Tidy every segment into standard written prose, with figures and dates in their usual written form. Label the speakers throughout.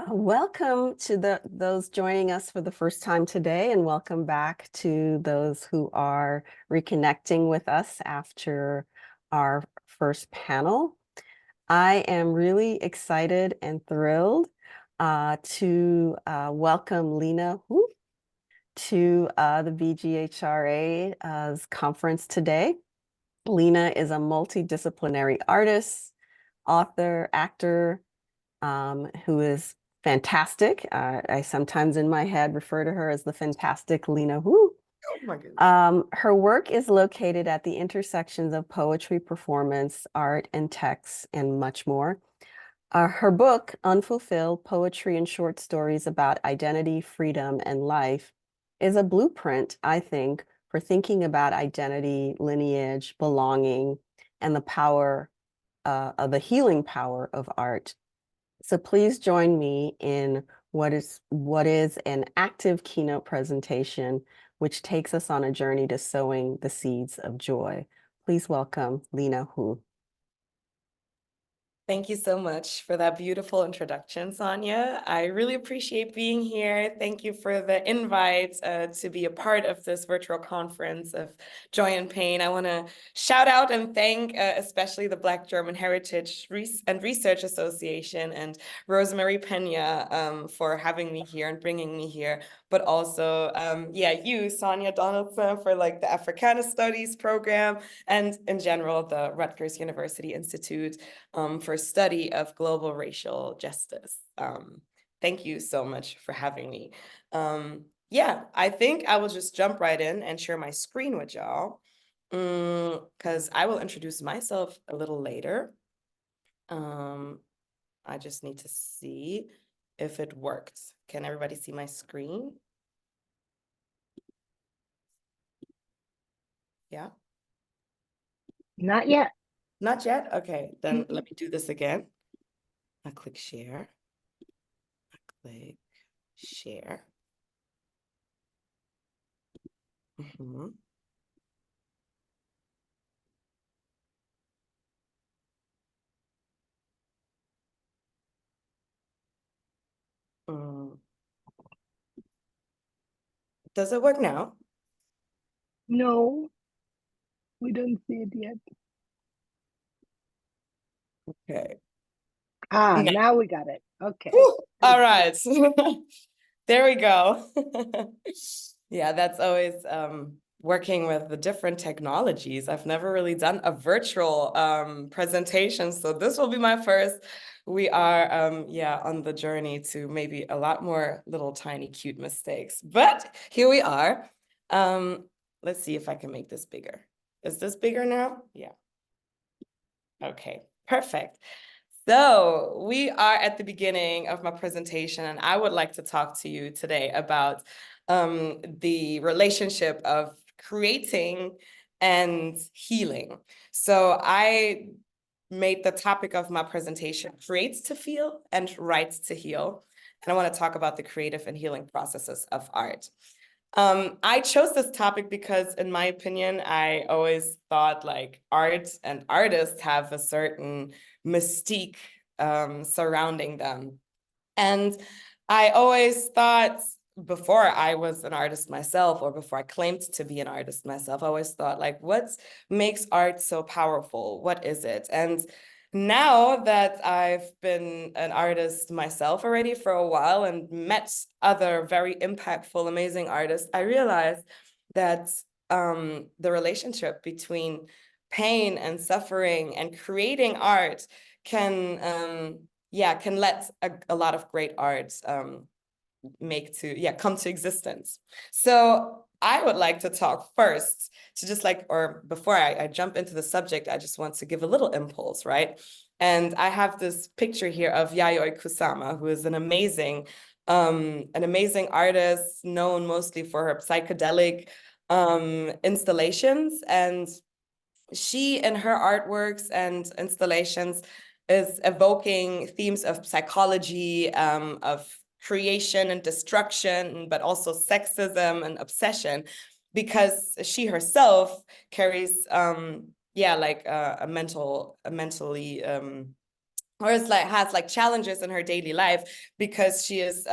Speaker 1: Welcome to those joining us for the first time today, and welcome back to those who are reconnecting with us after our first panel. I am really excited and thrilled to welcome Lena Whooo to the BGHRA's conference today. Lena is a multidisciplinary artist, author, actor, who is fantastic. I sometimes in my head refer to her as the fantastic Lena Whooo.
Speaker 2: Oh my goodness.
Speaker 1: Her work is located at the intersections of poetry, performance, art, and text, and much more. Her book, Unfulfilled: Poetry and Short Stories About Identity, Freedom, and Life, is a blueprint, I think, for thinking about identity, lineage, belonging, and the power of the healing power of art. So please join me in what is an active keynote presentation, which takes us on a journey to sowing the seeds of joy. Please welcome Lena Whooo.
Speaker 2: Thank you so much for that beautiful introduction, Sonya. I really appreciate being here. Thank you for the invite to be a part of this virtual conference of Joy and Pain. I want to shout out and thank especially the Black German Heritage and Research Association and Rosemary Pena for having me here and bringing me here. But also, you, Sonya Donaldson, for like the Africana Studies program, and in general, the Rutgers University Institute for study of global racial justice. Thank you so much for having me. I think I will just jump right in and share my screen with y'all, because I will introduce myself a little later. I just need to see if it worked. Can everybody see my screen? Yeah?
Speaker 3: Not yet.
Speaker 2: Not yet? Okay, then let me do this again. I click share. I click share. Does it work now?
Speaker 3: No, we don't see it yet.
Speaker 2: Okay.
Speaker 3: Now we got it. Okay.
Speaker 2: Woo! All right. There we go. Yeah, that's always working with the different technologies. I've never really done a virtual presentation, so this will be my first. We are on the journey to maybe a lot more little tiny cute mistakes, but here we are. Let's see if I can make this bigger. Is this bigger now? Yeah. Okay, perfect. So we are at the beginning of my presentation, and I would like to talk to you today about the relationship of creating and healing. So I made the topic of my presentation creates to feel and writes to heal. And I want to talk about the creative and healing processes of art. I chose this topic because, in my opinion, I always thought like art and artists have a certain mystique surrounding them. And I always thought, before I was an artist myself, or before I claimed to be an artist myself, I always thought like, what makes art so powerful? What is it? And now that I've been an artist myself already for a while and met other very impactful, amazing artists, I realized that the relationship between pain and suffering and creating art can let a lot of great art come to existence. So I would like to talk first to just like, or before I jump into the subject, I just want to give a little impulse, right? And I have this picture here of Yayoi Kusama, who is an amazing artist known mostly for her psychedelic installations. And she, in her artworks and installations, is evoking themes of psychology, of creation and destruction, but also sexism and obsession, because she herself carries a mentally or is like has like challenges in her daily life because she is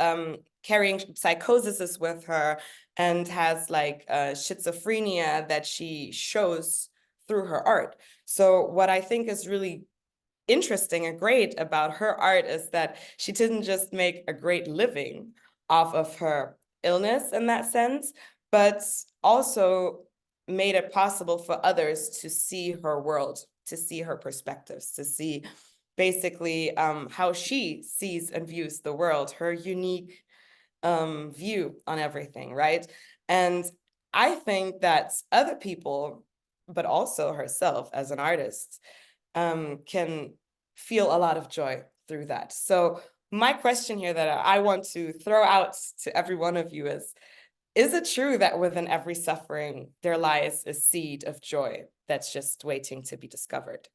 Speaker 2: carrying psychosis with her and has like schizophrenia that she shows through her art. So what I think is really interesting and great about her art is that she didn't just make a great living off of her illness in that sense, but also made it possible for others to see her world, to see her perspectives, to see basically how she sees and views the world, her unique view on everything, right? And I think that other people, but also herself as an artist, can feel a lot of joy through that. So my question here that I want to throw out to every one of you is it true that within every suffering, there lies a seed of joy that's just waiting to be discovered?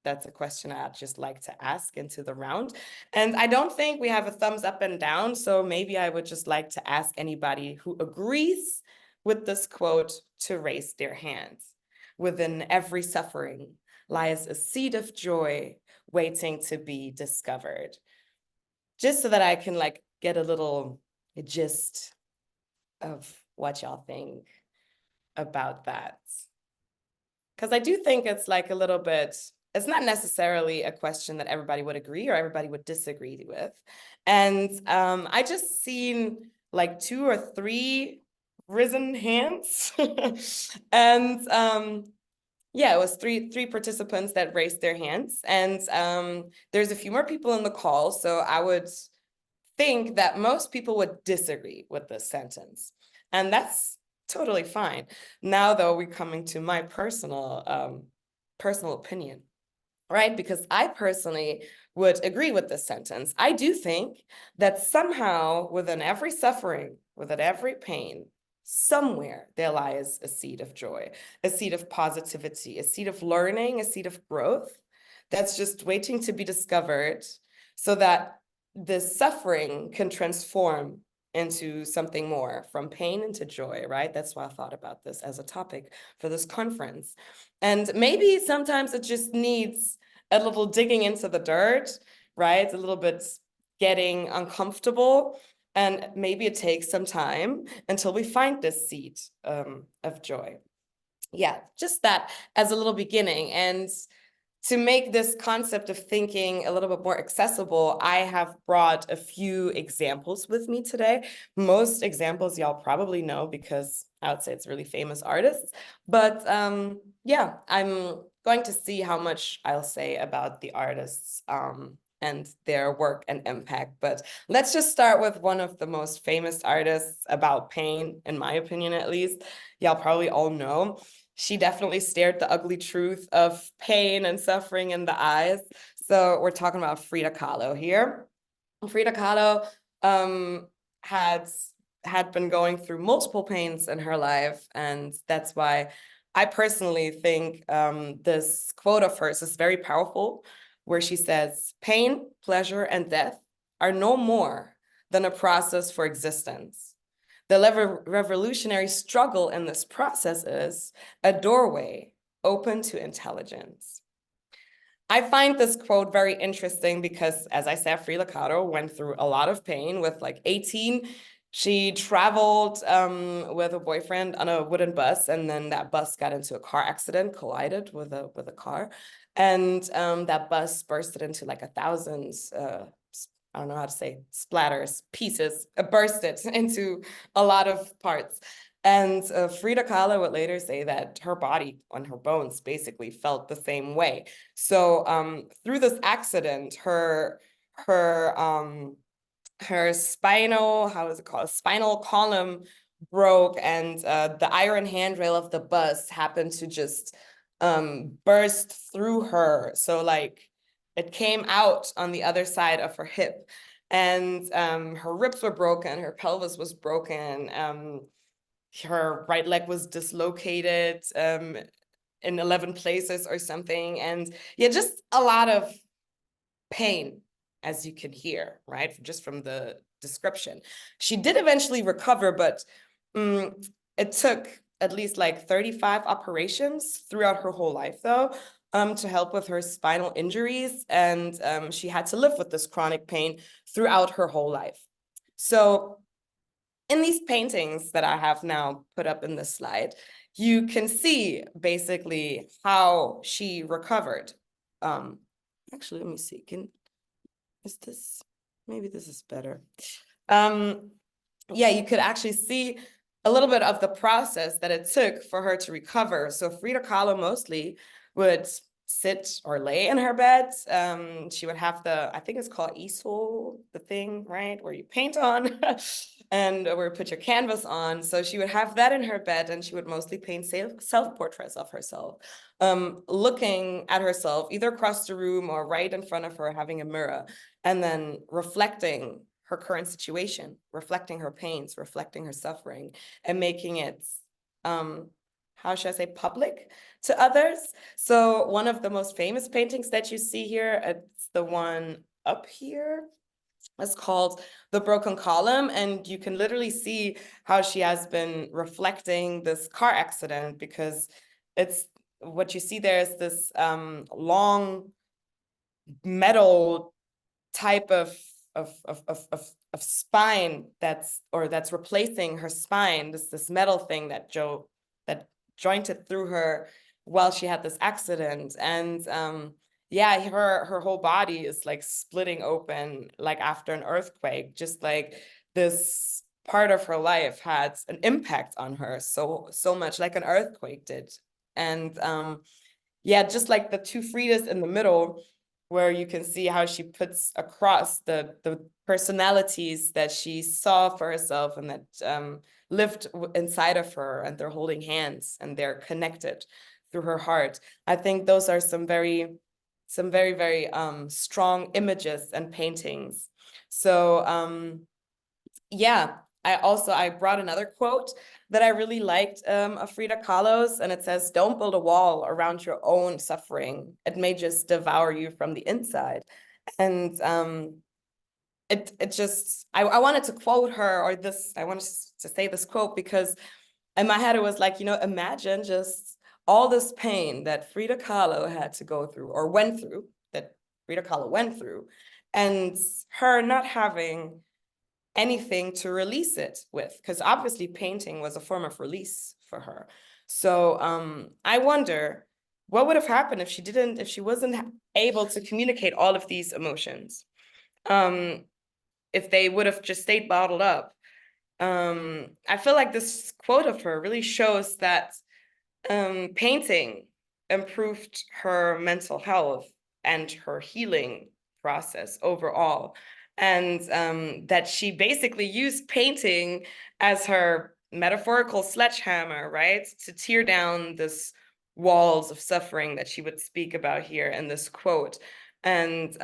Speaker 2: That's a question I'd just like to ask into the round. And I don't think we have a thumbs up and down, so maybe I would just like to ask anybody who agrees with this quote to raise their hands. Within every suffering lies a seed of joy waiting to be discovered. Just so that I can like get a little gist of what y'all think about that. Because I do think it's like a little bit, it's not necessarily a question that everybody would agree or everybody would disagree with. And I just seen like 2 or 3 risen hands. And yeah, it was three participants that raised their hands. And there's a few more people in the call, so I would think that most people would disagree with this sentence. And that's totally fine. Now, though, we're coming to my personal opinion, right? Because I personally would agree with this sentence. I do think that somehow within every suffering, within every pain, somewhere there lies a seed of joy, a seed of positivity, a seed of learning, a seed of growth that's just waiting to be discovered so that the suffering can transform into something more, from pain into joy, right? That's why I thought about this as a topic for this conference. And maybe sometimes it just needs a little digging into the dirt, right? A little bit getting uncomfortable. And maybe it takes some time until we find this seed of joy. Yeah, just that as a little beginning. And to make this concept of thinking a little bit more accessible, I have brought a few examples with me today. Most examples y'all probably know because I would say it's really famous artists. But yeah, I'm going to see how much I'll say about the artists and their work and impact. But let's just start with one of the most famous artists about pain, in my opinion at least. Y'all probably all know. She definitely stared the ugly truth of pain and suffering in the eyes. So we're talking about Frida Kahlo here. Frida Kahlo had been going through multiple pains in her life, and that's why I personally think this quote of hers is very powerful, where she says, "Pain, pleasure, and death are no more than a process for existence. The revolutionary struggle in this process is a doorway open to intelligence." I find this quote very interesting because, as I said, Frida Kahlo went through a lot of pain. With like 18, she traveled with a boyfriend on a wooden bus, and then that bus got into a car accident, collided with a car, and that bus bursted into like 1,000 I don't know how to say, splatters, pieces, bursted into a lot of parts. And Frida Kahlo would later say that her body and her bones basically felt the same way. So through this accident, her spinal, how is it called? Spinal column broke, and the iron handrail of the bus happened to just burst through her. So like it came out on the other side of her hip, and her ribs were broken, her pelvis was broken, her right leg was dislocated in 11 places or something. And yeah, just a lot of pain, as you can hear, right? Just from the description. She did eventually recover, but it took at least like 35 operations throughout her whole life, though, to help with her spinal injuries, and she had to live with this chronic pain throughout her whole life. So in these paintings that I have now put up in this slide, you can see basically how she recovered. Actually, let me see. Maybe this is better. Yeah, you could actually see a little bit of the process that it took for her to recover. So Frida Kahlo mostly would sit or lay in her bed. She would have I think it's called easel, the thing, right, where you paint on and where you put your canvas on. So she would have that in her bed, and she would mostly paint self-portraits of herself, looking at herself either across the room or right in front of her, having a mirror, and then reflecting her current situation, reflecting her pains, reflecting her suffering, and making it, how should I say, public to others. So one of the most famous paintings that you see here, it's the one up here. It's called The Broken Column, and you can literally see how she has been reflecting this car accident, because it's what you see there is this long metal type of spine that's replacing her spine, this metal thing that jointed through her while she had this accident. And yeah, her whole body is like splitting open, like after an earthquake, just like this part of her life had an impact on her so much, like an earthquake did. And yeah, just like the two Fridas in the middle, where you can see how she puts across the personalities that she saw for herself and that lived inside of her, and they're holding hands and they're connected through her heart. I think those are some very strong images and paintings. So yeah, I brought another quote that I really liked of Frida Kahlo's, and it says, "Don't build a wall around your own suffering. It may just devour you from the inside." And it just, I wanted to quote her, or I wanted to say this quote, because in my head it was like, imagine just all this pain that Frida Kahlo had to go through, or went through, that Frida Kahlo went through, and her not having anything to release it with, because obviously painting was a form of release for her. So I wonder what would have happened if she wasn't able to communicate all of these emotions, if they would have just stayed bottled up. I feel like this quote of her really shows that painting improved her mental health and her healing process overall. And that she basically used painting as her metaphorical sledgehammer, right, to tear down this walls of suffering that she would speak about here in this quote. And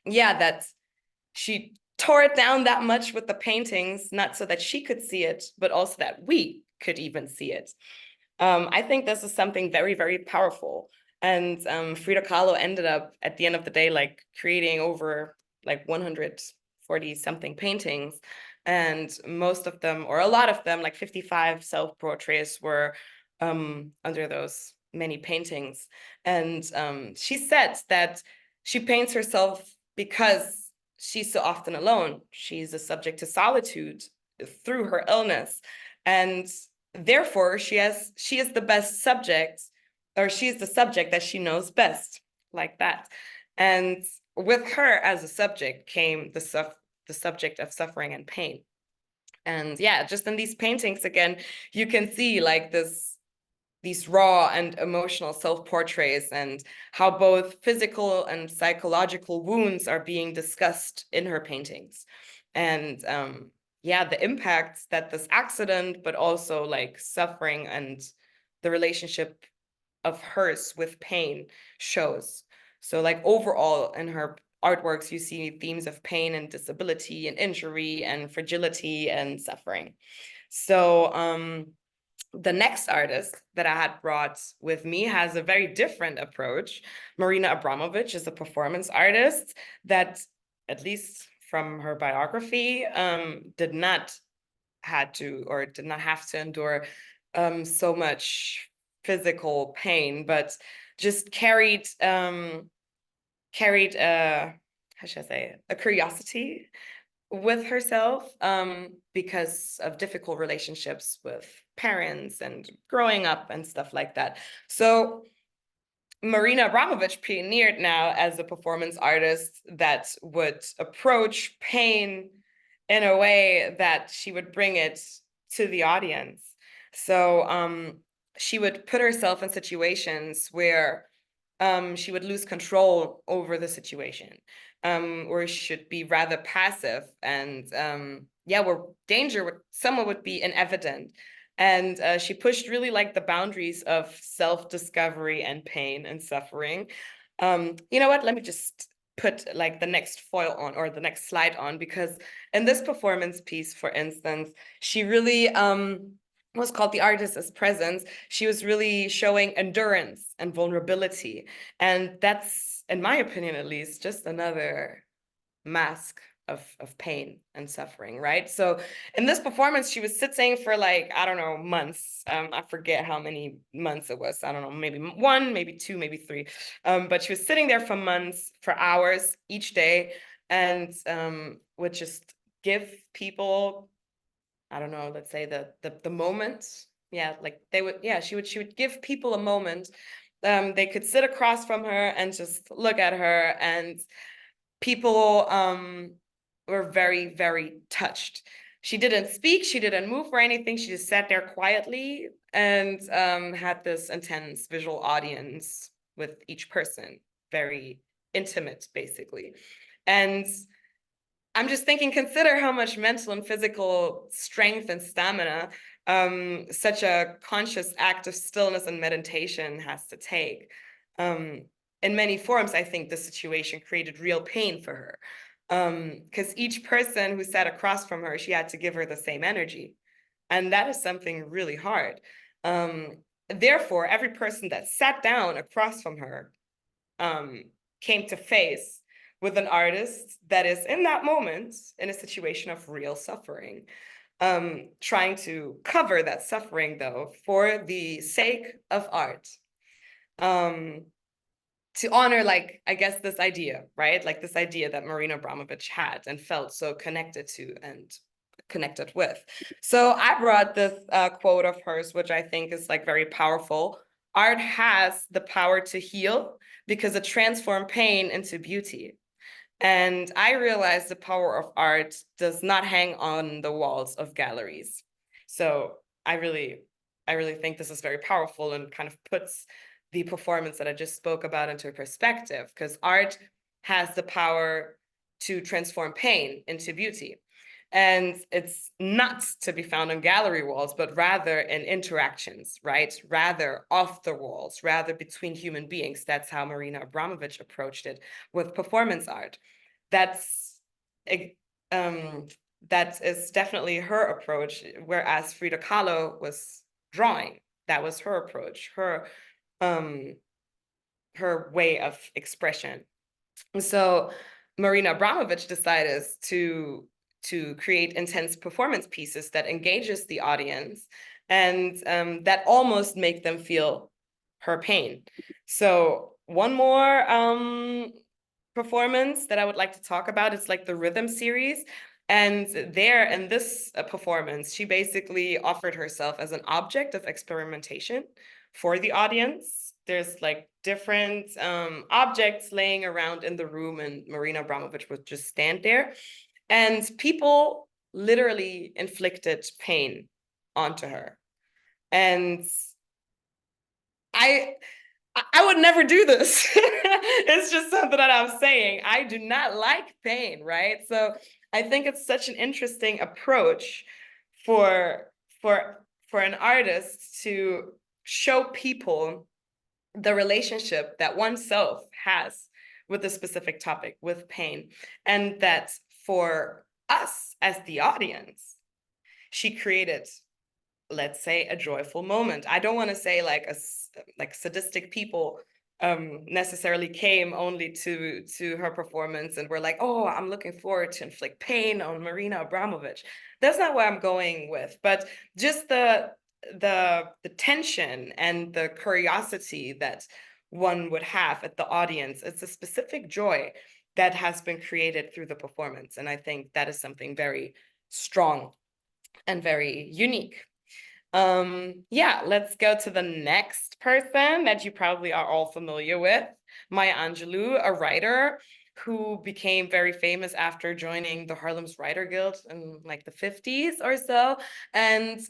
Speaker 2: yeah, that she tore it down that much with the paintings, not so that she could see it, but also that we could even see it. I think this is something very, very powerful. And Frida Kahlo ended up, at the end of the day, like creating over like 140 something paintings. And most of them, or a lot of them, like 55 self-portraits, were under those many paintings. And she said that she paints herself because she's so often alone. She's a subject to solitude through her illness. And therefore, she is the best subject, or she's the subject that she knows best, like that. And with her as a subject came the subject of suffering and pain. And yeah, just in these paintings, again, you can see like these raw and emotional self-portraits, and how both physical and psychological wounds are being discussed in her paintings. And yeah, the impacts that this accident, but also like suffering and the relationship of hers with pain shows. So like overall in her artworks, you see themes of pain and disability and injury and fragility and suffering. So the next artist that I had brought with me has a very different approach. Marina Abramovic is a performance artist that, at least from her biography, did not have to endure so much physical pain, but just carried how should I say, a curiosity with herself, because of difficult relationships with parents and growing up and stuff like that. So Marina Abramovich pioneered now as a performance artist that would approach pain in a way that she would bring it to the audience. So she would put herself in situations where she would lose control over the situation, or she should be rather passive, and yeah, where danger would someone would be evident. And she pushed really like the boundaries of self-discovery and pain and suffering. You know what? Let me just put like the next foil on, or the next slide on, because in this performance piece, for instance, she really was called The Artist's Presence. She was really showing endurance and vulnerability. And that's, in my opinion at least, just another mask of pain and suffering, right? So in this performance, she was sitting for like, I don't know, months. I forget how many months it was. I don't know, maybe 1, maybe 2, maybe 3. But she was sitting there for months, for hours each day, and would just give people, I don't know, let's say the moment. Yeah, like they would, yeah, she would give people a moment. They could sit across from her and just look at her, and people were very, very touched. She didn't speak, she didn't move or anything. She just sat there quietly and had this intense visual audience with each person, very intimate, basically. And I'm just thinking, consider how much mental and physical strength and stamina such a conscious act of stillness and meditation has to take. In many forms, I think the situation created real pain for her, because each person who sat across from her, she had to give her the same energy. And that is something really hard. Therefore, every person that sat down across from her came to face with an artist that is in that moment in a situation of real suffering, trying to cover that suffering, though, for the sake of art, to honor, like, I guess, this idea, right? Like this idea that Marina Abramovich had and felt so connected to and connected with. So I brought this quote of hers, which I think is like very powerful. Art has the power to heal because it transforms pain into beauty. And I realized the power of art does not hang on the walls of galleries. So I really think this is very powerful and kind of puts the performance that I just spoke about into perspective, because art has the power to transform pain into beauty. And it's not to be found on gallery walls, but rather in interactions, right? Rather off the walls, rather between human beings. That's how Marina Abramovich approached it with performance art. That's that is definitely her approach, whereas Frida Kahlo was drawing. That was her approach, her way of expression. So Marina Abramovich decided to create intense performance pieces that engages the audience and that almost make them feel her pain. So one more performance that I would like to talk about, it's like the Rhythm series. And there in this performance, she basically offered herself as an object of experimentation for the audience. There's like different objects laying around in the room, and Marina Abramovich would just stand there. And people literally inflicted pain onto her. And I would never do this. It's just something that I'm saying. I do not like pain, right? So I think it's such an interesting approach for an artist to show people the relationship that oneself has with a specific topic, with pain, and that for us as the audience, she created, let's say, a joyful moment. I don't want to say like sadistic people necessarily came only to her performance and were like, oh, I'm looking forward to inflict pain on Marina Abramovich. That's not where I'm going with, but just the tension and the curiosity that one would have at the audience. It's a specific joy that has been created through the performance. And I think that is something very strong and very unique. Yeah, let's go to the next person that you probably are all familiar with, Maya Angelou, a writer who became very famous after joining the Harlem's Writer Guild in like the 50s or so, and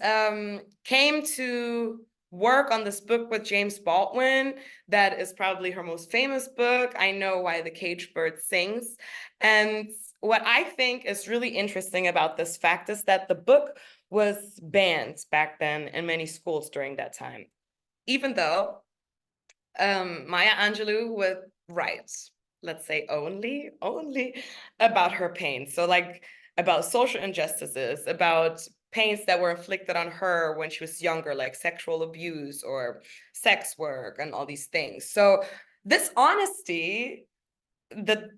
Speaker 2: came to work on this book with James Baldwin. That is probably her most famous book, I Know Why the Caged Bird Sings. And what I think is really interesting about this fact is that the book was banned back then in many schools during that time, even though Maya Angelou would write, let's say, only about her pain. So like about social injustices, about pains that were inflicted on her when she was younger, like sexual abuse or sex work and all these things. So this honesty that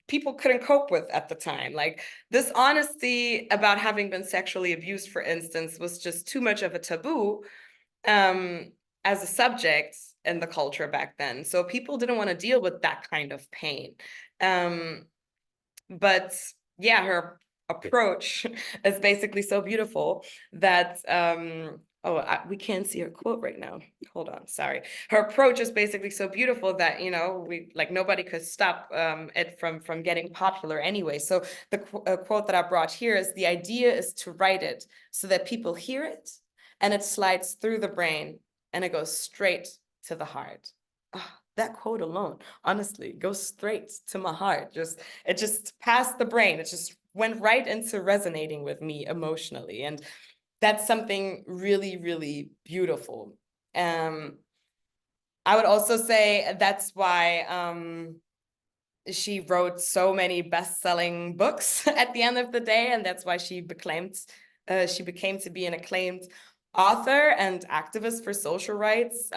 Speaker 2: people couldn't cope with at the time. Like this honesty about having been sexually abused, for instance, was just too much of a taboo as a subject in the culture back then. So people didn't want to deal with that kind of pain. But yeah, her approach is basically so beautiful that we can't see her quote right now. Hold on, sorry. Her approach is basically so beautiful that, you know, we like nobody could stop it from getting popular anyway. So the quote that I brought here is, the idea is to write it so that people hear it and it slides through the brain and it goes straight to the heart. Oh, that quote alone, honestly, goes straight to my heart. It just passed the brain. It just went right into resonating with me emotionally. And that's something really, really beautiful. I would also say that's why she wrote so many best-selling books at the end of the day, and that's why she became to be an acclaimed author and activist for social rights.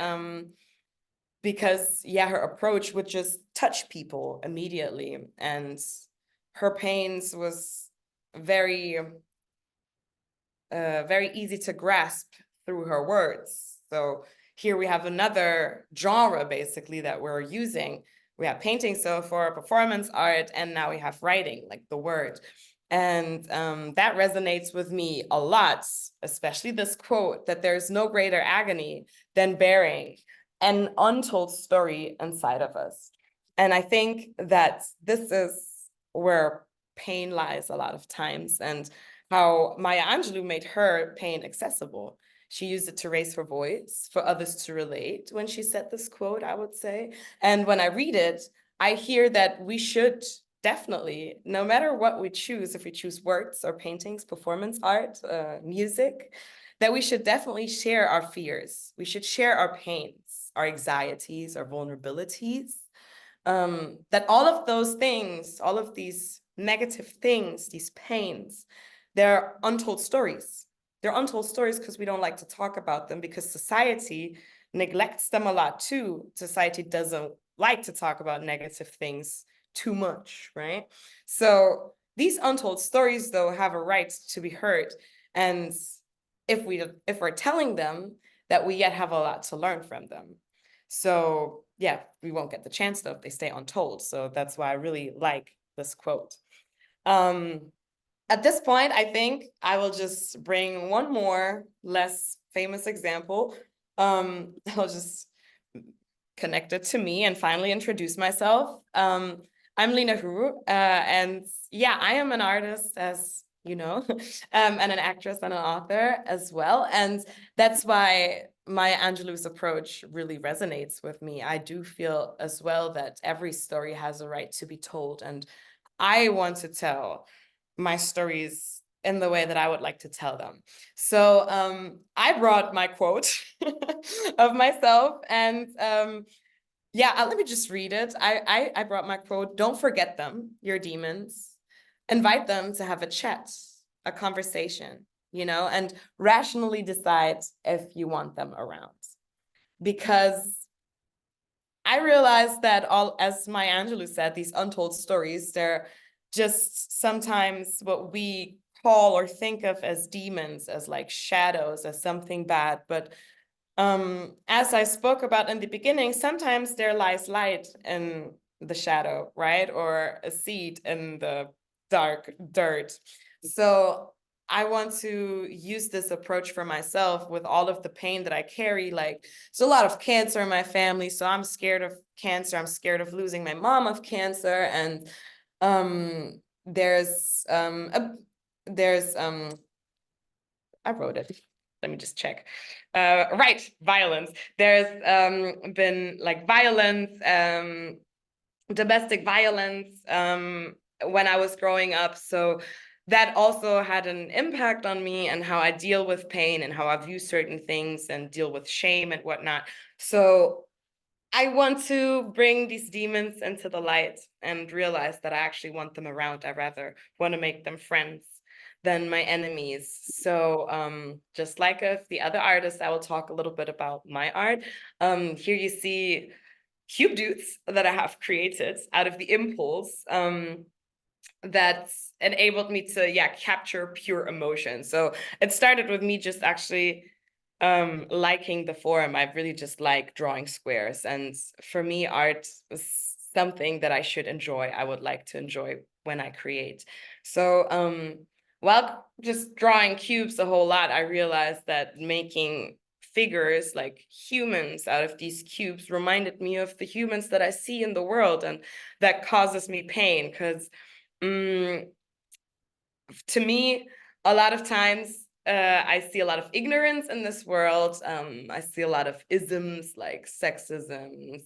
Speaker 2: Because yeah, her approach would just touch people immediately, and her pains was very very easy to grasp through her words. So here we have another genre basically that we're using. We have painting, so for performance art, and now we have writing, like the word. And that resonates with me a lot, especially this quote that there's no greater agony than bearing an untold story inside of us. And I think that this is where pain lies a lot of times, and how Maya Angelou made her pain accessible. She used it to raise her voice for others to relate when she said this quote, I would say. And when I read it, I hear that we should definitely, no matter what we choose, if we choose works or paintings, performance art, music, that we should definitely share our fears. We should share our pains, our anxieties, our vulnerabilities. That all of those things, all of these negative things, these pains, they're untold stories. They're untold stories because we don't like to talk about them, because society neglects them a lot too. Society doesn't like to talk about negative things too much, right? So these untold stories, though, have a right to be heard. And if we're telling them, that we yet have a lot to learn from them. So yeah, we won't get the chance though if they stay untold. So that's why I really like this quote. At this point, I think I will just bring one more less famous example. I'll just connect it to me and finally introduce myself. I'm Lena Whooo, and yeah, I am an artist, as you know, and an actress and an author as well. And that's why Maya Angelou's approach really resonates with me. I do feel as well that every story has a right to be told, and I want to tell my stories in the way that I would like to tell them. So I brought my quote of myself, and yeah, let me just read it. I brought my quote: "Don't forget them, your demons. Invite them to have a chat, a conversation, you know, and rationally decide if you want them around." Because I realized that all, as Maya Angelou said, these untold stories, they're just sometimes what we call or think of as demons, as like shadows, as something bad. But as I spoke about in the beginning, sometimes there lies light in the shadow, right? Or a seed in the dark dirt. So I want to use this approach for myself with all of the pain that I carry. Like, there's a lot of cancer in my family, so I'm scared of cancer. I'm scared of losing my mom of cancer. And there's I wrote it. Let me just check. Right, violence. There's been like violence, domestic violence when I was growing up. So that also had an impact on me and how I deal with pain and how I view certain things and deal with shame and whatnot. So I want to bring these demons into the light and realize that I actually want them around. I rather want to make them friends than my enemies. So just like of the other artists, I will talk a little bit about my art. Here you see cube dudes that I have created out of the impulse that's enabled me to capture pure emotion. So it started with me just actually liking the form. I really just like drawing squares, and for me art is something that I should enjoy. I would like to enjoy when I create. So while just drawing cubes a whole lot, I realized that making figures like humans out of these cubes reminded me of the humans that I see in the world, and that causes me pain because to me, a lot of times I see a lot of ignorance in this world. I see a lot of isms like sexisms.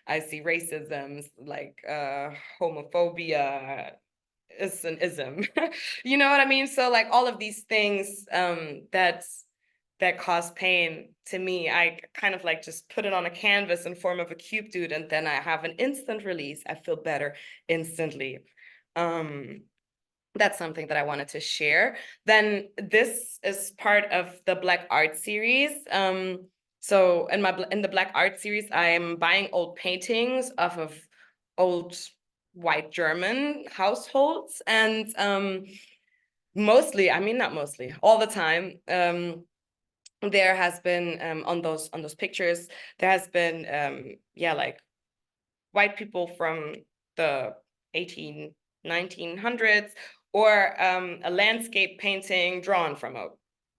Speaker 2: I see racisms like homophobia is an ism. You know what I mean? So like all of these things that cause pain to me, I kind of like just put it on a canvas in form of a cube dude, and then I have an instant release. I feel better instantly. That's something that I wanted to share. Then this is part of the Black Art series. So in the Black Art series, I'm buying old paintings off of old white German households, and mostly, I mean not mostly, all the time, there has been on those pictures, there has been like white people from the 1900s, or a landscape painting drawn from a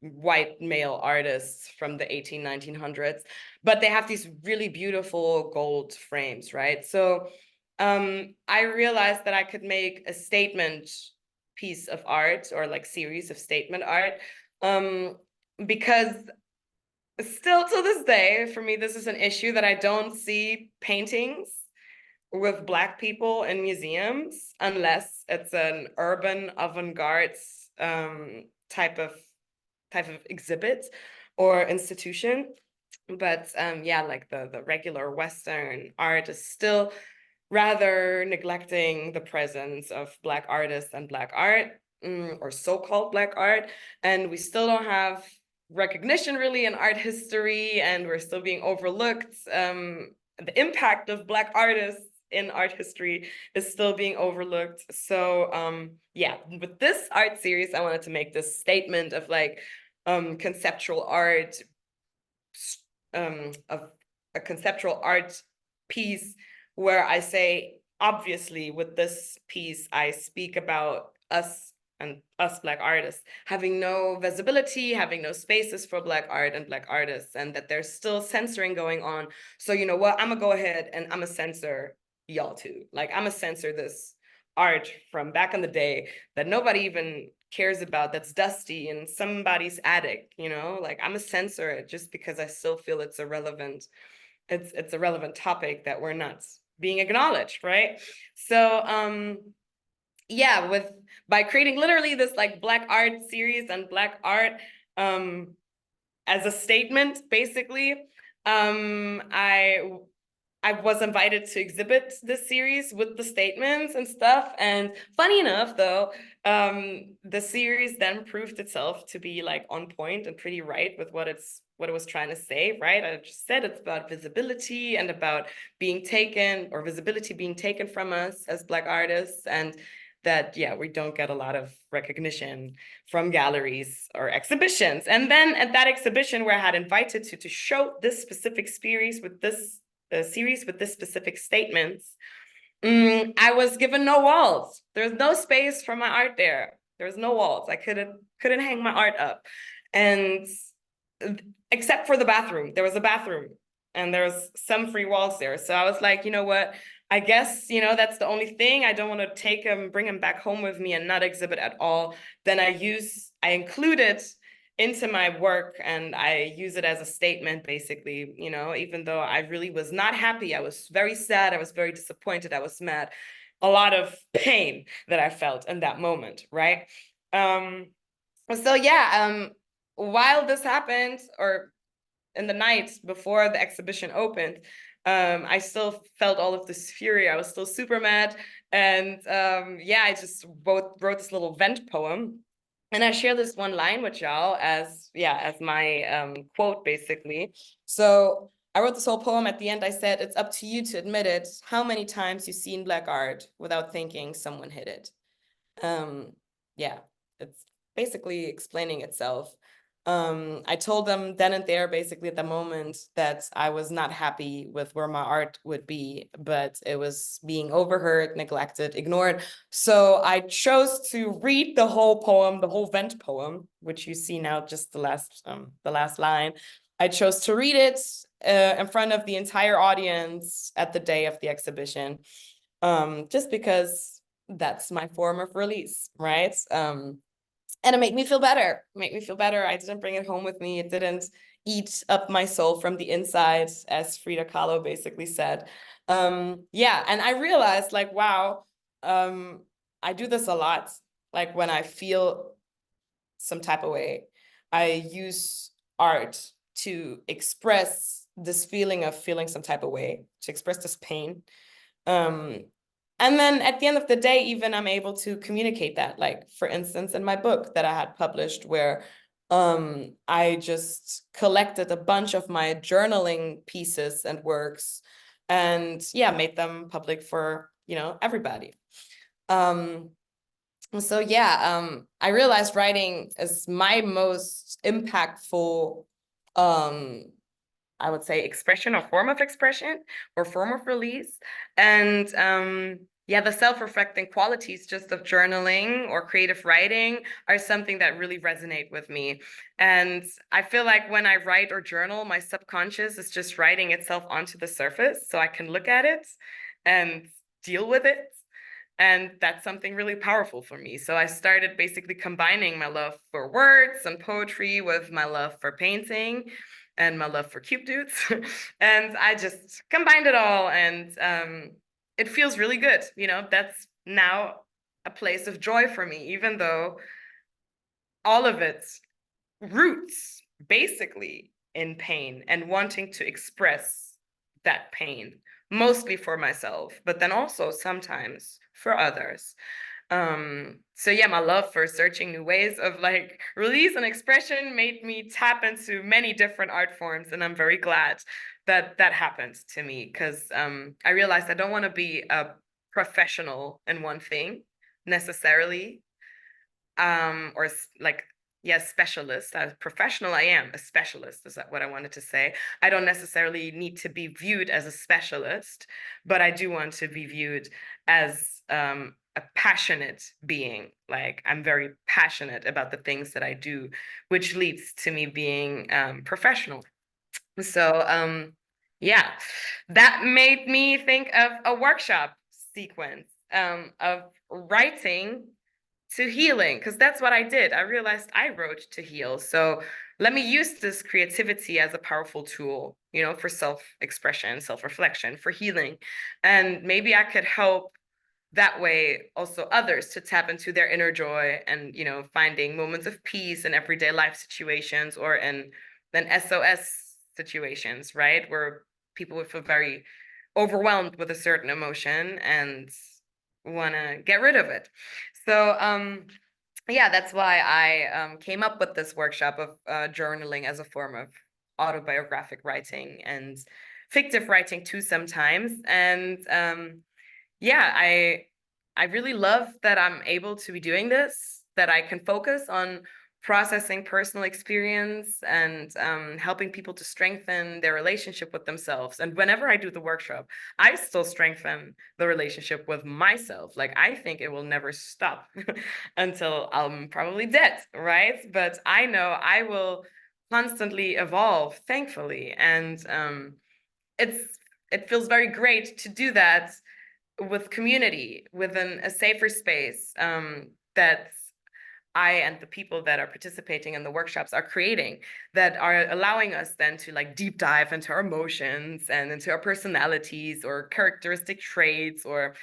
Speaker 2: white male artist from the 1900s. But they have these really beautiful gold frames, right? So I realized that I could make a statement piece of art, or like series of statement art, because still to this day, for me, this is an issue that I don't see paintings with Black people in museums unless it's an urban avant-garde type of exhibit or institution. But like the regular Western art is still rather neglecting the presence of Black artists and Black art, or so-called Black art. And we still don't have recognition really in art history, and we're still being overlooked. The impact of Black artists in art history is still being overlooked. So with this art series, I wanted to make this statement of like conceptual art, of a conceptual art piece where I say, obviously, with this piece, I speak about us and us Black artists having no visibility, having no spaces for Black art and Black artists, and that there's still censoring going on. So you know what, I'm gonna go ahead and I'm gonna censor y'all too. Like I'm gonna censor this art from back in the day that nobody even cares about, that's dusty in somebody's attic, you know? Like I'm gonna censor it just because I still feel it's a relevant topic that we're not being acknowledged, right? So by creating literally this like Black art series and Black art as a statement, basically, I was invited to exhibit this series with the statements and stuff. And funny enough, though, the series then proved itself to be like on point and pretty right with what it was trying to say, right? I just said it's about visibility and about being taken, or visibility being taken from us as Black artists, and that, yeah, we don't get a lot of recognition from galleries or exhibitions. And then at that exhibition where I had invited to show this specific series with this specific statements, I was given no walls. There's no space for my art there. There's no walls. I couldn't hang my art up. And except for the bathroom, there was a bathroom and there was some free walls there. So I was like, you know what? I guess, that's the only thing. I don't want to take him, bring him back home with me and not exhibit at all. Then I include it into my work and I use it as a statement, basically, even though I really was not happy. I was very sad. I was very disappointed. I was mad. A lot of pain that I felt in that moment, right? So yeah, while this happened, or in the night before the exhibition opened, I still felt all of this fury. I was still super mad. And yeah, I just wrote this little vent poem. And I share this one line with y'all as my quote, basically. So I wrote this whole poem. At the end, I said, "It's up to you to admit it. How many times you've seen black art without thinking someone hit it?" Yeah, it's basically explaining itself. I told them then and there, basically at the moment, that I was not happy with where my art would be, but it was being overheard, neglected, ignored. So I chose to read the whole poem, the whole vent poem, which you see now, just the last line. I chose to read it in front of the entire audience at the day of the exhibition, just because that's my form of release, right? And it made me feel better. I didn't bring it home with me. It didn't eat up my soul from the inside, as Frida Kahlo basically said. Yeah, and I realized, like, wow, I do this a lot. Like, when I feel some type of way, I use art to express this feeling of feeling some type of way, to express this pain. And then at the end of the day, even I'm able to communicate that, like, for instance, in my book that I had published, where I just collected a bunch of my journaling pieces and works and, yeah, made them public for, everybody. So yeah, I realized writing is my most impactful, I would say, expression or form of expression or form of release. And yeah, the self-reflecting qualities just of journaling or creative writing are something that really resonate with me. And I feel like when I write or journal, my subconscious is just writing itself onto the surface so I can look at it and deal with it. And that's something really powerful for me. So I started basically combining my love for words and poetry with my love for painting and my love for cute dudes. And I just combined it all, and it feels really good. That's now a place of joy for me, even though all of its roots basically in pain and wanting to express that pain, mostly for myself, but then also sometimes for others. So yeah, my love for searching new ways of, like, release and expression made me tap into many different art forms, and I'm very glad that that happened to me, because I realized I don't want to be a professional in one thing necessarily, or like, yes, specialist. As professional, I am a specialist. Is that what I wanted to say? I don't necessarily need to be viewed as a specialist, but I do want to be viewed as a passionate being. Like, I'm very passionate about the things that I do, which leads to me being professional. So yeah, that made me think of a workshop sequence of writing to healing, because that's what I did. I realized I wrote to heal. So let me use this creativity as a powerful tool, for self-expression, self-reflection, for healing. And maybe I could help that way also others to tap into their inner joy and, finding moments of peace in everyday life situations, or in SOS situations, right? Where people would feel very overwhelmed with a certain emotion and want to get rid of it. So yeah, that's why I came up with this workshop of journaling as a form of autobiographic writing and fictive writing too sometimes. And yeah, I really love that I'm able to be doing this, that I can focus on processing personal experience and helping people to strengthen their relationship with themselves. And whenever I do the workshop, I still strengthen the relationship with myself. Like, I think it will never stop until I'm probably dead, right? But I know I will constantly evolve, thankfully. And it feels very great to do that with community, within a safer space that I and the people that are participating in the workshops are creating, that are allowing us then to like deep dive into our emotions and into our personalities or characteristic traits or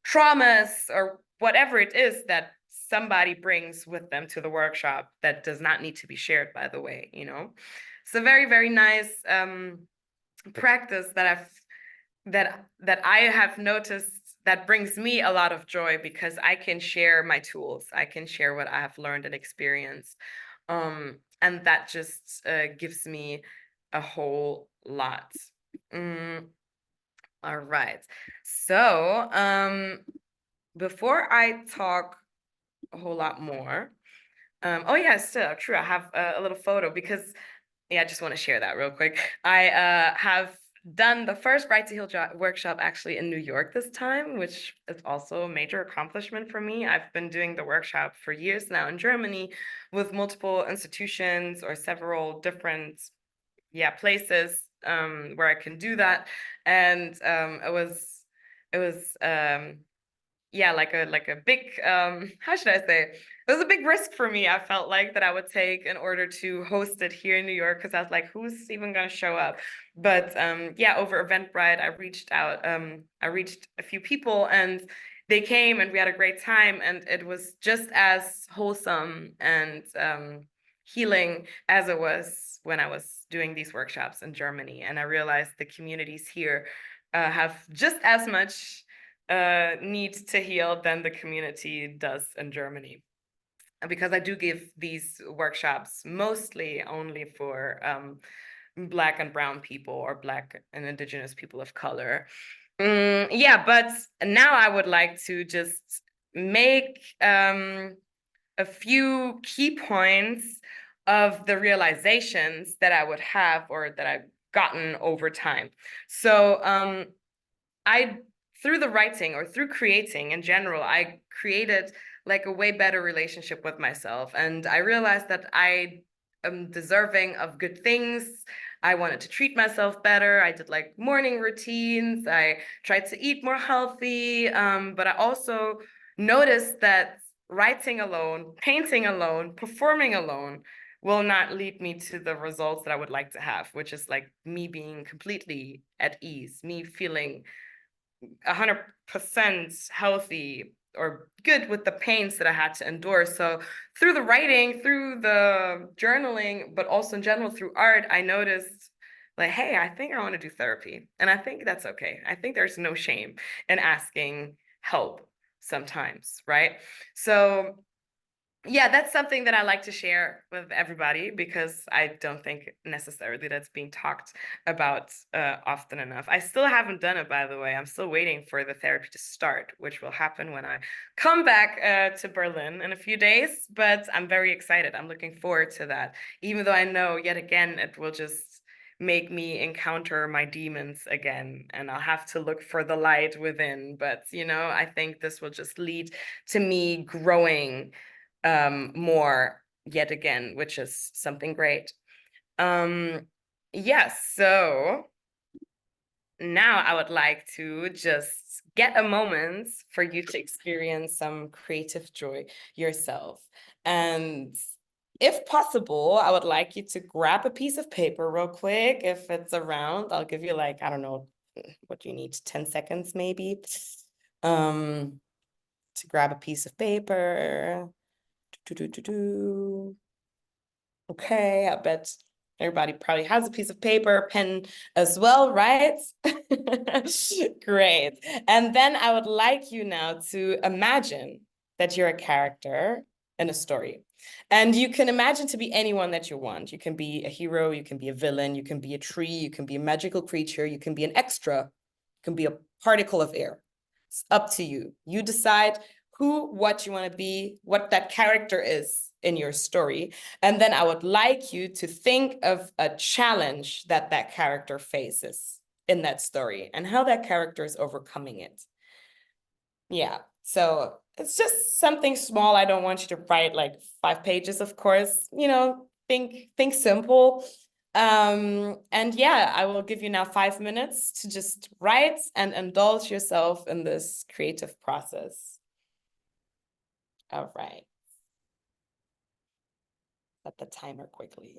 Speaker 2: traumas or whatever it is that somebody brings with them to the workshop that does not need to be shared, by the way, you know. It's a very, very nice practice that I have noticed that brings me a lot of joy, because I can share my tools. I can share what I have learned and experienced. And that just gives me a whole lot. All right. So before I talk a whole lot more, oh yeah, still true. I have a little photo because yeah, I just want to share that real quick. I have done the first Right to Heal workshop actually in New York this time, which is also a major accomplishment for me. I've been doing the workshop for years now in Germany with multiple institutions or several different places where I can do that. And it was like a big how should I say, it was a big risk for me. I felt like that I would take in order to host it here in New York, because I was like, who's even going to show up? But over Eventbrite, I reached a few people and they came and we had a great time, and it was just as wholesome and healing as it was when I was doing these workshops in Germany. And I realized the communities here have just as much need to heal than the community does in Germany. Because I do give these workshops mostly only for Black and Brown people, or Black and Indigenous people of color. But now I would like to just make a few key points of the realizations that I would have, or that I've gotten over time. So I through the writing, or through creating in general, I created like a way better relationship with myself. And I realized that I am deserving of good things. I wanted to treat myself better. I did like morning routines. I tried to eat more healthy. But I also noticed that writing alone, painting alone, performing alone will not lead me to the results that I would like to have, which is like me being completely at ease, me feeling 100% healthy or good with the pains that I had to endure. So through the writing, through the journaling, but also in general through art, I noticed like, hey, I think I want to do therapy. And I think that's okay. I think there's no shame in asking help sometimes, right? So yeah, that's something that I like to share with everybody, because I don't think necessarily that's being talked about often enough. I still haven't done it, by the way. I'm still waiting for the therapy to start, which will happen when I come back to Berlin in a few days. But I'm very excited. I'm looking forward to that, even though I know yet again it will just make me encounter my demons again, and I'll have to look for the light within. But I think this will just lead to me growing more yet again, which is something great. So now I would like to just get a moment for you to experience some creative joy yourself. And if possible, I would like you to grab a piece of paper real quick. If it's around, I'll give you like, I don't know, what do you need, 10 seconds maybe, to grab a piece of paper. Okay, I bet everybody probably has a piece of paper, pen as well, right? Great. And then I would like you now to imagine that you're a character in a story. And you can imagine to be anyone that you want. You can be a hero, you can be a villain, you can be a tree, you can be a magical creature, you can be an extra, you can be a particle of air. It's up to you. You decide who, what you want to be, what that character is in your story. And then I would like you to think of a challenge that that character faces in that story and how that character is overcoming it. Yeah, so it's just something small. I don't want you to write like 5 pages, of course. You know, think simple. And yeah, I will give you now 5 minutes to just write and indulge yourself in this creative process. All right. Set the timer quickly.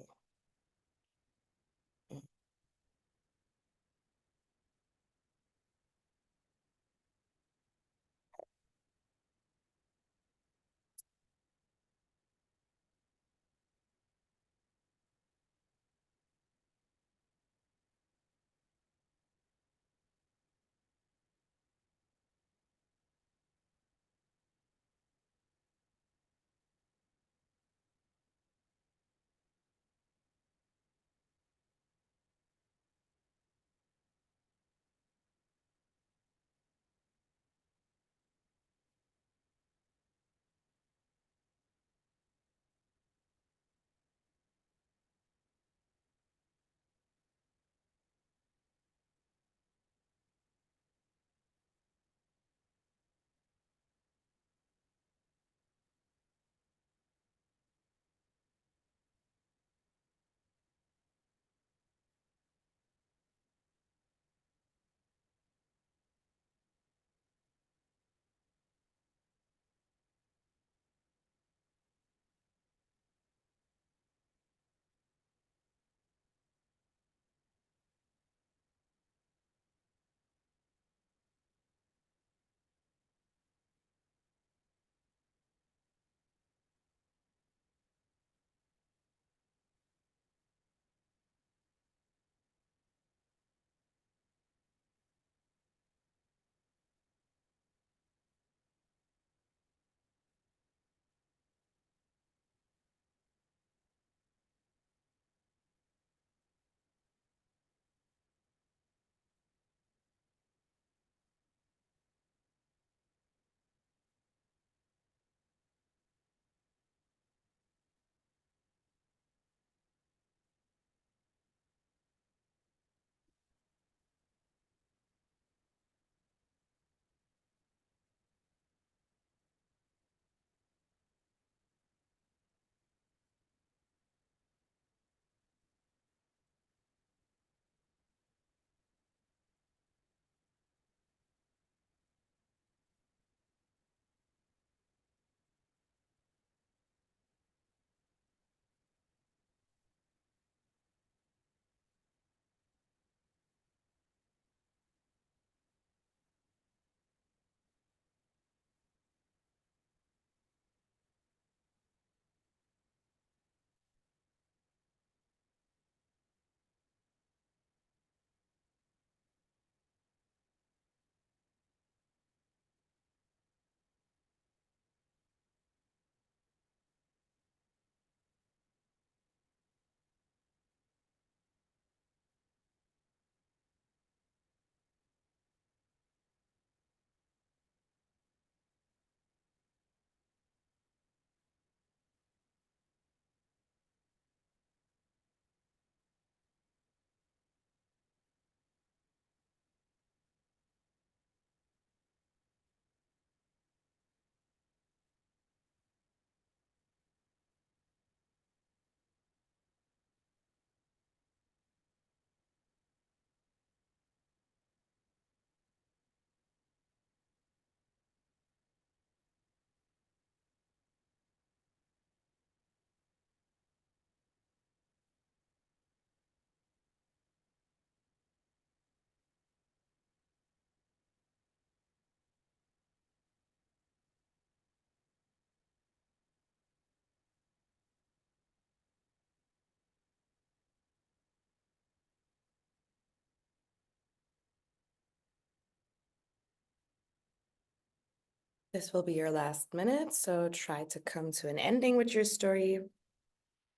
Speaker 2: This will be your last minute, so try to come to an ending with your story.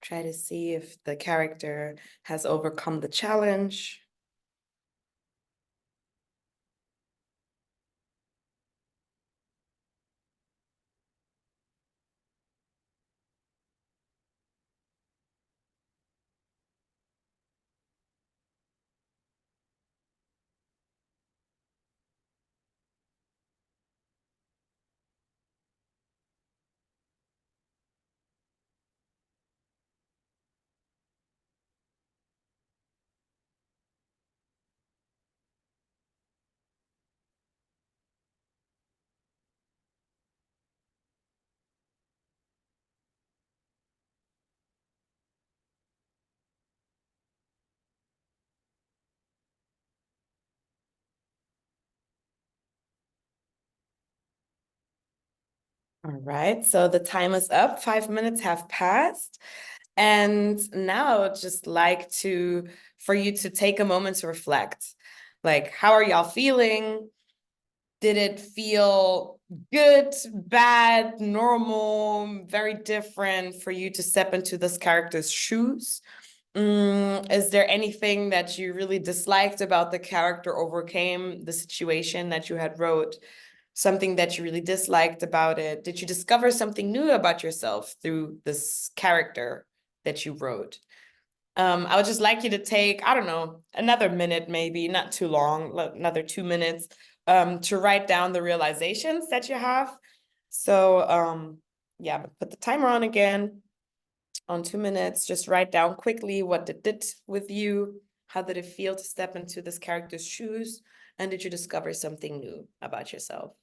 Speaker 2: Try to see if the character has overcome the challenge. All right, so the time is up. 5 minutes have passed. And now I'd just like for you to take a moment to reflect. Like, how are y'all feeling? Did it feel good, bad, normal, very different for you to step into this character's shoes? Is there anything that you really disliked about the character, overcame the situation that you had wrote? Something that you really disliked about it? Did you discover something new about yourself through this character that you wrote? I would just like you to take, I don't know, another minute, maybe not too long, another 2 minutes, to write down the realizations that you have. So, yeah, put the timer on again on 2 minutes. Just write down quickly what it did with you. How did it feel to step into this character's shoes? And did you discover something new about yourself?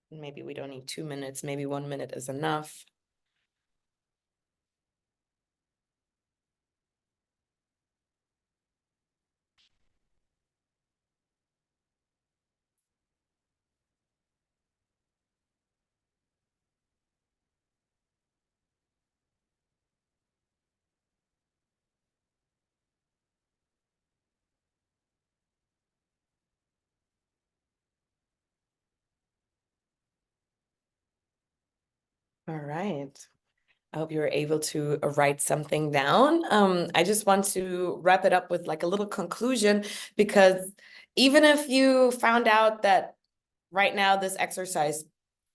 Speaker 2: Maybe we don't need 2 minutes. Maybe 1 minute is enough. All right. I hope you were able to write something down. I just want to wrap it up with like a little conclusion, because even if you found out that right now this exercise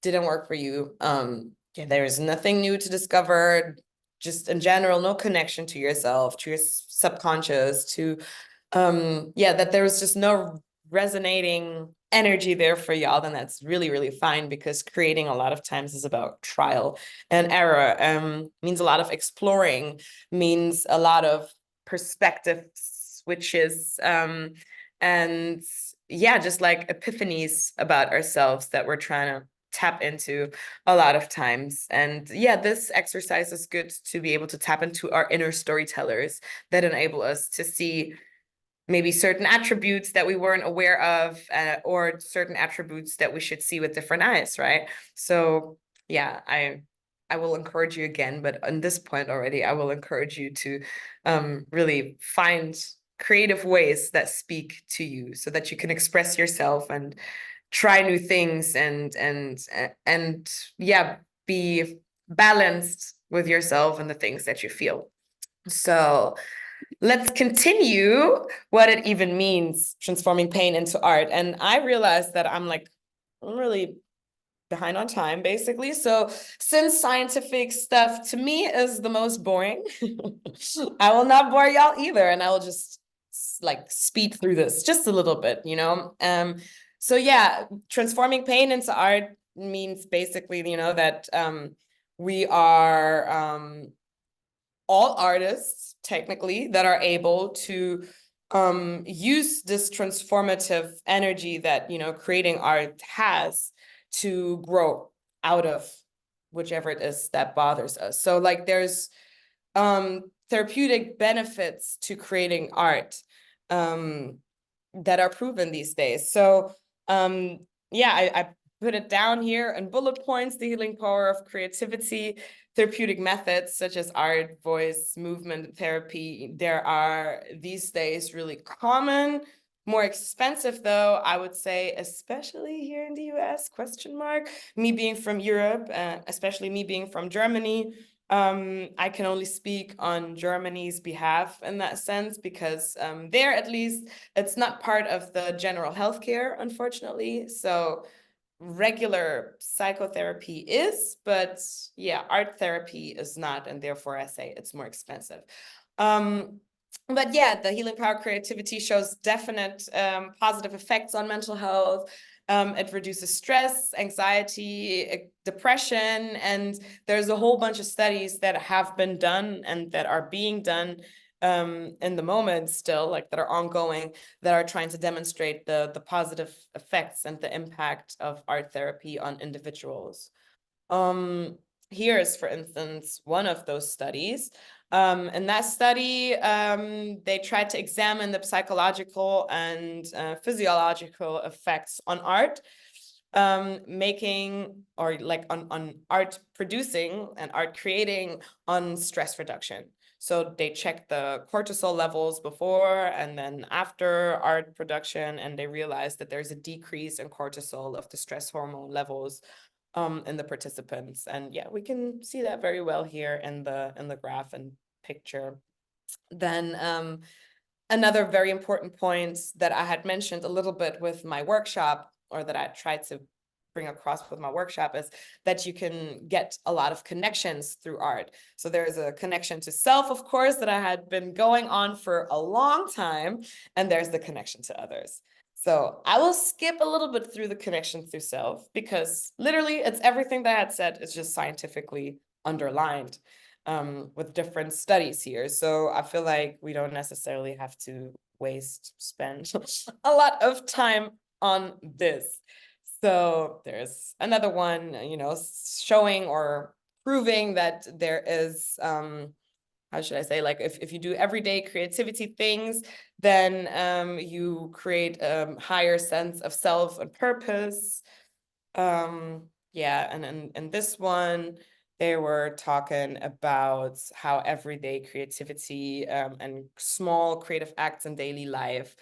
Speaker 2: didn't work for you, yeah, there's nothing new to discover, just in general, no connection to yourself, to your subconscious, to yeah, that there was just no resonating energy there for y'all, then that's really, really fine, because creating a lot of times is about trial and error. Means a lot of exploring, means a lot of perspective switches, and yeah, just like epiphanies about ourselves that we're trying to tap into a lot of times. And yeah, this exercise is good to be able to tap into our inner storytellers that enable us to see maybe certain attributes that we weren't aware of, or certain attributes that we should see with different eyes, right? So yeah, I will encourage you again, but on this point already, I will encourage you to really find creative ways that speak to you, so that you can express yourself and try new things, and yeah, be balanced with yourself and the things that you feel. So let's continue what it even means, transforming pain into art. And I realized that I'm really behind on time, basically. So since scientific stuff to me is the most boring, I will not bore y'all either. And I will just like speed through this just a little bit, you know? So yeah, transforming pain into art means basically, you know, that we are all artists technically that are able to use this transformative energy that, you know, creating art has, to grow out of whichever it is that bothers us. So like there's therapeutic benefits to creating art that are proven these days. So yeah, I put it down here in bullet points: the healing power of creativity, therapeutic methods such as art, voice, movement therapy. There are these days really common, more expensive though, I would say, especially here in the US, question mark. Me being from Europe, especially me being from Germany, I can only speak on Germany's behalf in that sense, because there, at least, it's not part of the general healthcare, unfortunately. So regular psychotherapy is, but yeah, art therapy is not, and therefore I say it's more expensive. But yeah, the healing power creativity shows definite positive effects on mental health. It reduces stress, anxiety, depression, and there's a whole bunch of studies that have been done and that are being done in the moment still, like that are ongoing, that are trying to demonstrate the positive effects and the impact of art therapy on individuals. Here is, for instance, one of those studies. In that study, they tried to examine the psychological and physiological effects on art, making or like on art producing and art creating on stress reduction. So they checked the cortisol levels before and then after art production, and they realized that there's a decrease in cortisol, of the stress hormone levels, in the participants. And yeah, we can see that very well here in the graph and picture. Then another very important point that I had mentioned a little bit with my workshop, or that I tried to bring across with my workshop, is that you can get a lot of connections through art. So there's a connection to self, of course, that I had been going on for a long time, and there's the connection to others. So I will skip a little bit through the connection through self, because literally it's everything that I had said. It's just scientifically underlined with different studies here. So I feel like we don't necessarily have to spend a lot of time on this. So there's another one, showing or proving that there is, how should I say, like if you do everyday creativity things, then you create a higher sense of self and purpose. Yeah, and this one, they were talking about how everyday creativity and small creative acts in daily life,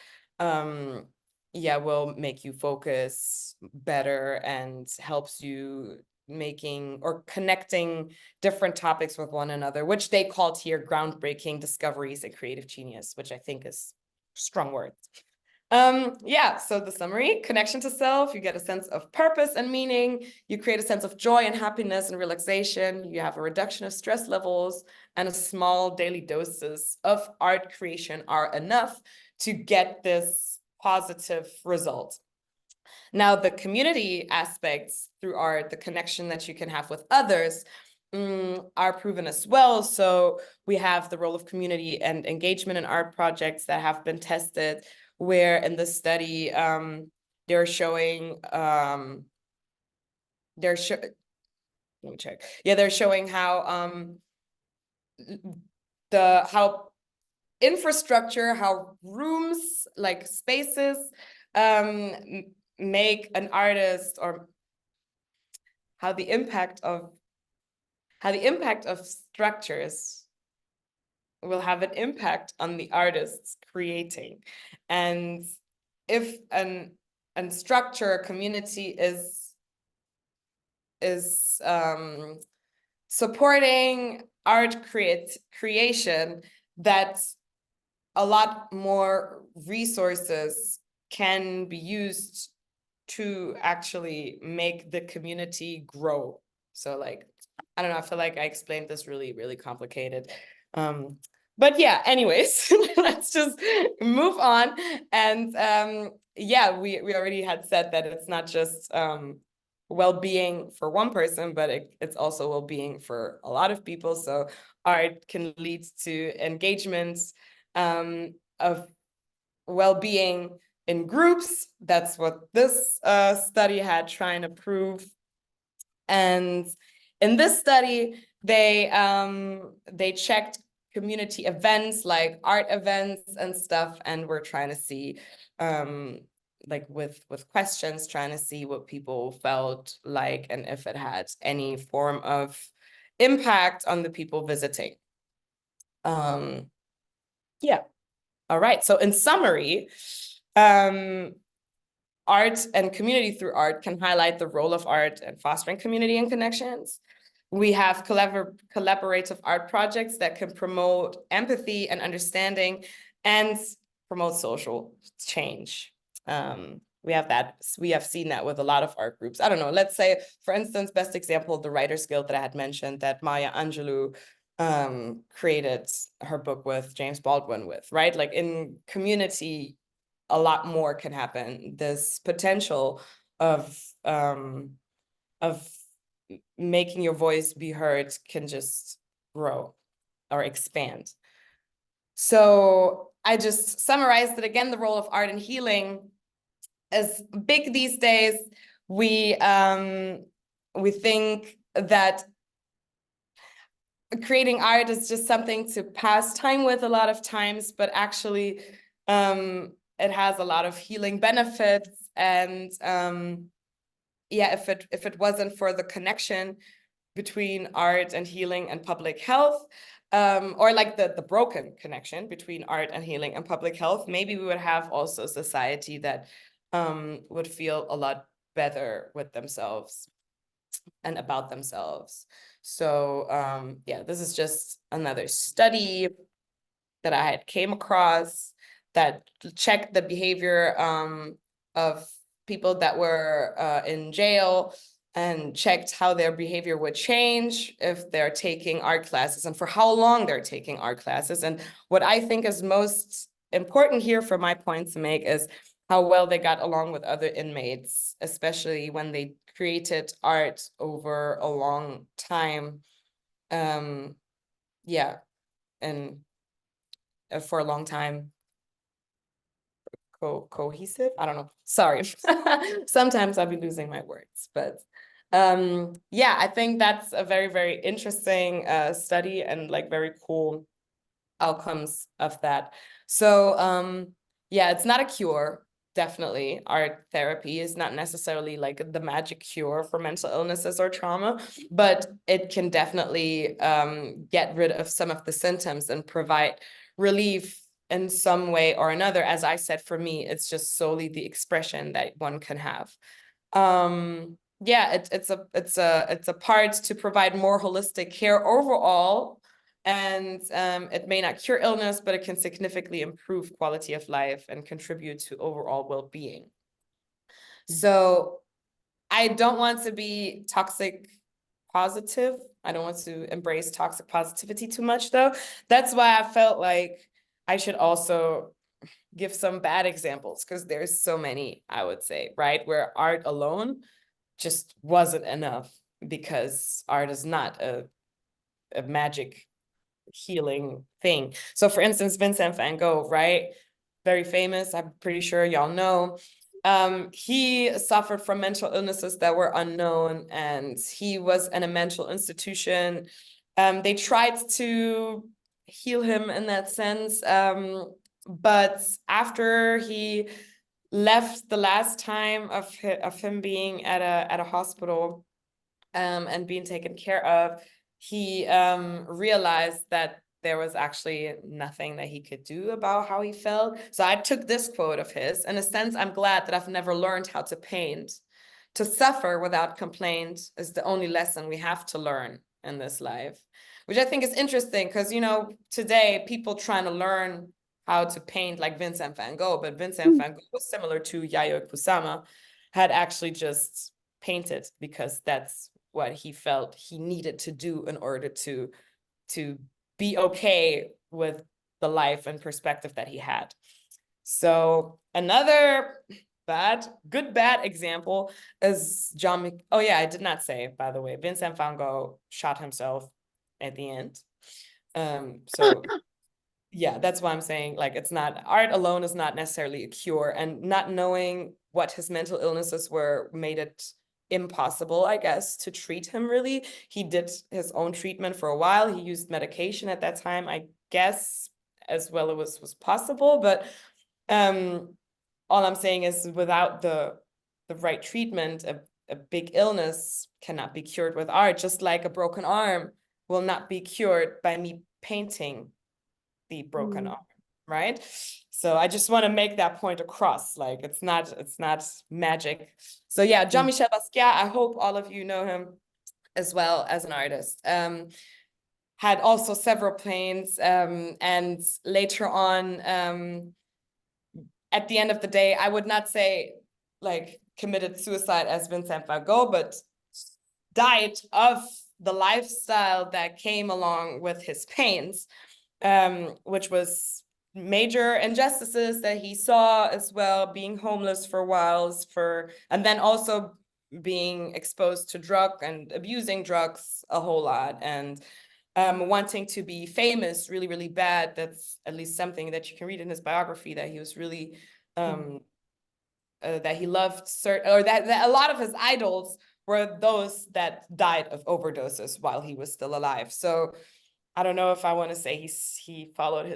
Speaker 2: yeah, will make you focus better and helps you making or connecting different topics with one another, which they called here groundbreaking discoveries and creative genius, which I think is strong words. Yeah, so the summary: connection to self, you get a sense of purpose and meaning, you create a sense of joy and happiness and relaxation, you have a reduction of stress levels, and a small daily doses of art creation are enough to get this positive result. Now, the community aspects through art, the connection that you can have with others, are proven as well. So we have the role of community and engagement in art projects that have been tested, where in the study they're showing let me check. Yeah, they're showing how how infrastructure, how rooms, like spaces, make an artist, or how the impact of structures will have an impact on the artists creating. And if an structure, a community is supporting art creation, that a lot more resources can be used to actually make the community grow. So like, I don't know, I feel like I explained this really, really complicated. But yeah, anyways, let's just move on. And yeah, we already had said that it's not just well-being for one person, but it's also well-being for a lot of people. So art can lead to engagements of well-being in groups. That's what this study had trying to prove. And in this study, they checked community events like art events and stuff, and we're trying to see like with questions, trying to see what people felt like and if it had any form of impact on the people visiting. Yeah. All right. So in summary, art and community through art can highlight the role of art in fostering community and connections. We have collaborative art projects that can promote empathy and understanding and promote social change. We have seen that with a lot of art groups. I don't know, let's say, for instance, best example, the Writers Guild that I had mentioned, that Maya Angelou created her book with James Baldwin with, right? Like in community, a lot more can happen. This potential of making your voice be heard can just grow or expand. So I just summarized it again. The role of art in healing is big these days. We think that creating art is just something to pass time with a lot of times, but actually it has a lot of healing benefits. And yeah, if it wasn't for the connection between art and healing and public health, or like the broken connection between art and healing and public health, maybe we would have also a society that would feel a lot better with themselves and about themselves. So yeah, this is just another study that I had came across that checked the behavior of people that were in jail and checked how their behavior would change if they're taking art classes and for how long they're taking art classes. And what I think is most important here for my point to make is how well they got along with other inmates, especially when they created art over a long time. Yeah, and for a long time. Cohesive. I don't know. Sorry. Sometimes I'll be losing my words, but yeah, I think that's a very, very interesting study and like very cool outcomes of that. So yeah, it's not a cure. Definitely, art therapy is not necessarily like the magic cure for mental illnesses or trauma, but it can definitely get rid of some of the symptoms and provide relief in some way or another. As I said, for me, it's just solely the expression that one can have. Yeah, it's a part to provide more holistic care overall. And it may not cure illness, but it can significantly improve quality of life and contribute to overall well-being. So I don't want to be toxic positive. I don't want to embrace toxic positivity too much, though. That's why I felt like I should also give some bad examples, because there's so many, I would say, right? Where art alone just wasn't enough, because art is not a magic healing thing. So for instance, Vincent van Gogh, right? Very famous, I'm pretty sure y'all know. He suffered from mental illnesses that were unknown, and he was in a mental institution. They tried to heal him in that sense, but after he left the last time of him being at a hospital and being taken care of, he realized that there was actually nothing that he could do about how he felt. So I took this quote of his. In a sense, I'm glad that I've never learned how to paint. To suffer without complaint is the only lesson we have to learn in this life, which I think is interesting, because, you know, today people trying to learn how to paint like Vincent van Gogh, but Vincent van Gogh was similar to Yayoi Kusama, had actually just painted because that's what he felt he needed to do in order to be okay with the life and perspective that he had. So another bad example is oh yeah, I did not say, by the way, Vincent van Gogh shot himself at the end. So yeah, that's why I'm saying, like, it's not, art alone is not necessarily a cure, and not knowing what his mental illnesses were made it impossible, I guess, to treat him really. He did his own treatment for a while. He used medication at that time, I guess, as well as was possible. But all I'm saying is, without the right treatment, a big illness cannot be cured with art, just like a broken arm will not be cured by me painting the broken arm, right? So I just want to make that point across, like it's not magic. So yeah, Jean-Michel Basquiat, I hope all of you know him as well as an artist. Had also several pains, and later on, at the end of the day, I would not say like committed suicide as Vincent van Gogh, but died of the lifestyle that came along with his pains, which was major injustices that he saw as well, being homeless for whiles, and then also being exposed to drug and abusing drugs a whole lot, and wanting to be famous really, really bad. That's at least something that you can read in his biography, that he was really that he loved or that a lot of his idols were those that died of overdoses while he was still alive. So I don't know if I want to say he followed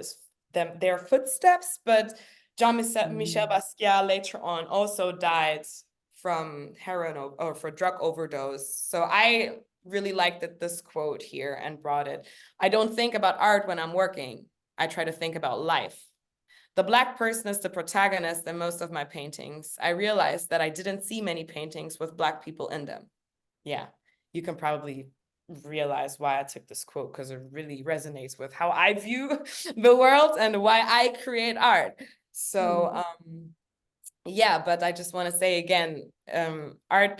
Speaker 2: their footsteps, but Jean-Michel Basquiat later on also died from heroin or for drug overdose. So I really liked this quote here and brought it. I don't think about art when I'm working. I try to think about life. The Black person is the protagonist in most of my paintings. I realized that I didn't see many paintings with Black people in them. Yeah, you can probably realize why I took this quote, because it really resonates with how I view the world and why I create art. So yeah, but I just want to say again,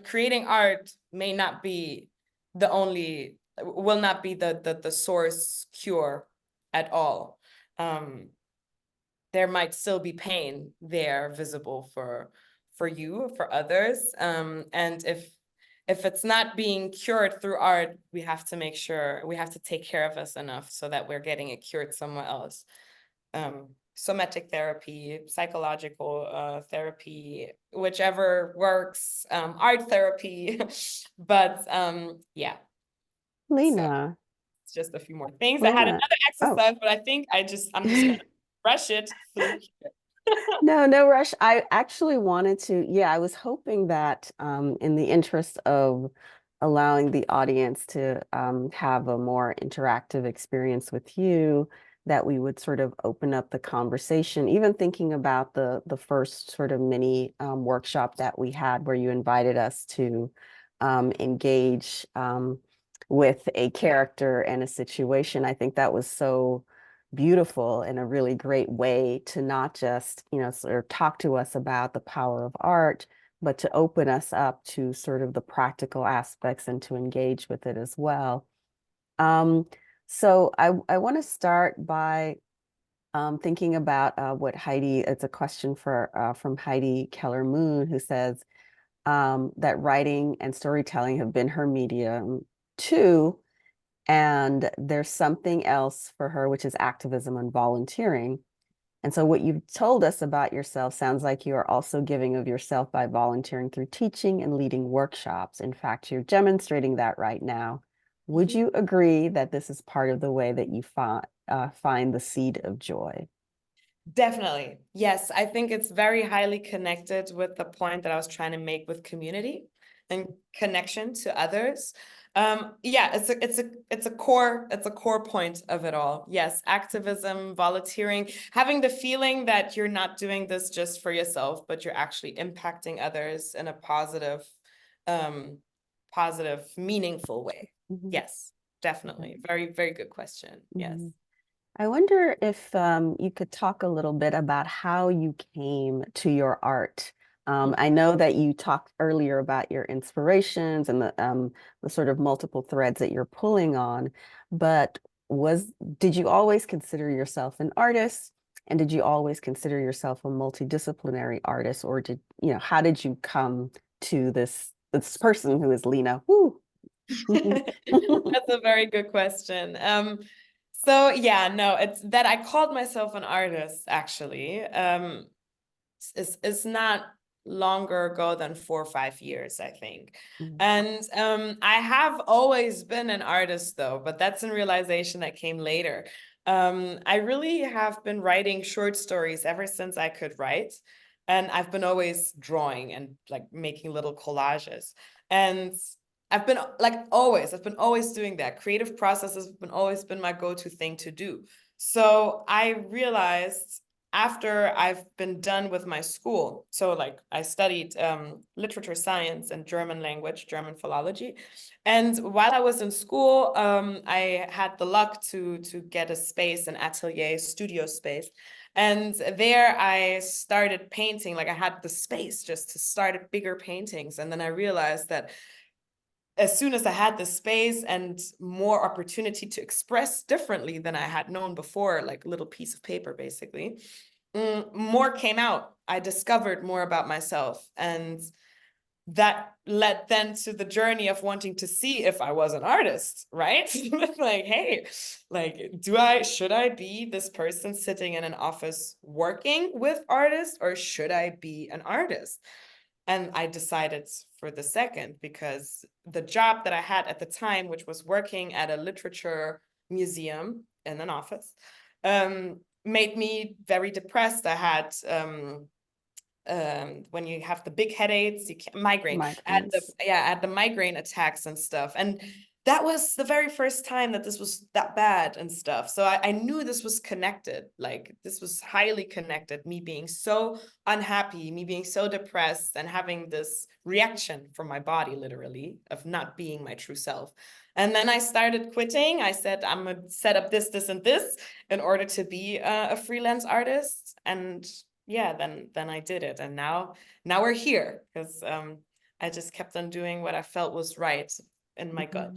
Speaker 2: creating art may not be will not be the source cure at all. There might still be pain there visible for you, for others. And if it's not being cured through art, we have to make sure, we have to take care of us enough so that we're getting it cured somewhere else. Somatic therapy, psychological therapy, whichever works, art therapy. But yeah.
Speaker 1: Lena.
Speaker 2: So it's just a few more things. I had
Speaker 1: Lena.
Speaker 2: another exercise, but I think I'm just gonna rush it through here.
Speaker 1: No, no rush. I actually wanted to, yeah, I was hoping that in the interest of allowing the audience to have a more interactive experience with you, that we would sort of open up the conversation, even thinking about the first sort of mini workshop that we had where you invited us to engage with a character and a situation. I think that was so beautiful and a really great way to not just, sort of talk to us about the power of art, but to open us up to sort of the practical aspects and to engage with it as well. So I want to start by thinking about what Heidi, it's a question from Heidi Keller Moon, who says that writing and storytelling have been her medium too. And there's something else for her, which is activism and volunteering. And so what you've told us about yourself sounds like you are also giving of yourself by volunteering through teaching and leading workshops. In fact, you're demonstrating that right now. Would you agree that this is part of the way that you find the seed of joy?
Speaker 2: Definitely. Yes, I think it's very highly connected with the point that I was trying to make with community and connection to others. Yeah, it's a core point of it all. Yes, activism, volunteering, having the feeling that you're not doing this just for yourself, but you're actually impacting others in a positive, meaningful way. Yes, definitely. Very, very good question. Yes.
Speaker 1: I wonder if you could talk a little bit about how you came to your art. I know that you talked earlier about your inspirations and the sort of multiple threads that you're pulling on, but did you always consider yourself an artist? And did you always consider yourself a multidisciplinary artist? Or how did you come to this person who is Lena? Woo!
Speaker 2: That's a very good question. So yeah, no, it's that I called myself an artist actually. It's not longer ago than 4 or 5 years, I think. And I have always been an artist though, but that's a realization that came later. I really have been writing short stories ever since I could write. And I've been always drawing and like making little collages. And I've been always doing that. Creative processes have always been my go-to thing to do. So I realized after I've been done with my school, so like I studied literature science and German language, German philology. And while I was in school, I had the luck to get a space, an atelier, studio space. And there I started painting, like I had the space just to start bigger paintings. And then I realized that as soon as I had the space and more opportunity to express differently than I had known before, like a little piece of paper, basically, more came out. I discovered more about myself. And that led then to the journey of wanting to see if I was an artist, right? Like, hey, like, should I be this person sitting in an office working with artists, or should I be an artist? And I decided for the second, because the job that I had at the time, which was working at a literature museum in an office, made me very depressed. I had when you have the big headaches, you can't migraine.
Speaker 1: Migraines.
Speaker 2: I had the migraine attacks and stuff. And that was the very first time that this was that bad and stuff. So I knew this was connected. Like this was highly connected. Me being so unhappy, me being so depressed, and having this reaction from my body, literally, of not being my true self. And then I started quitting. I said, I'm gonna set up this, this, and this in order to be a freelance artist. And yeah, then I did it. And now we're here because I just kept on doing what I felt was right in my gut.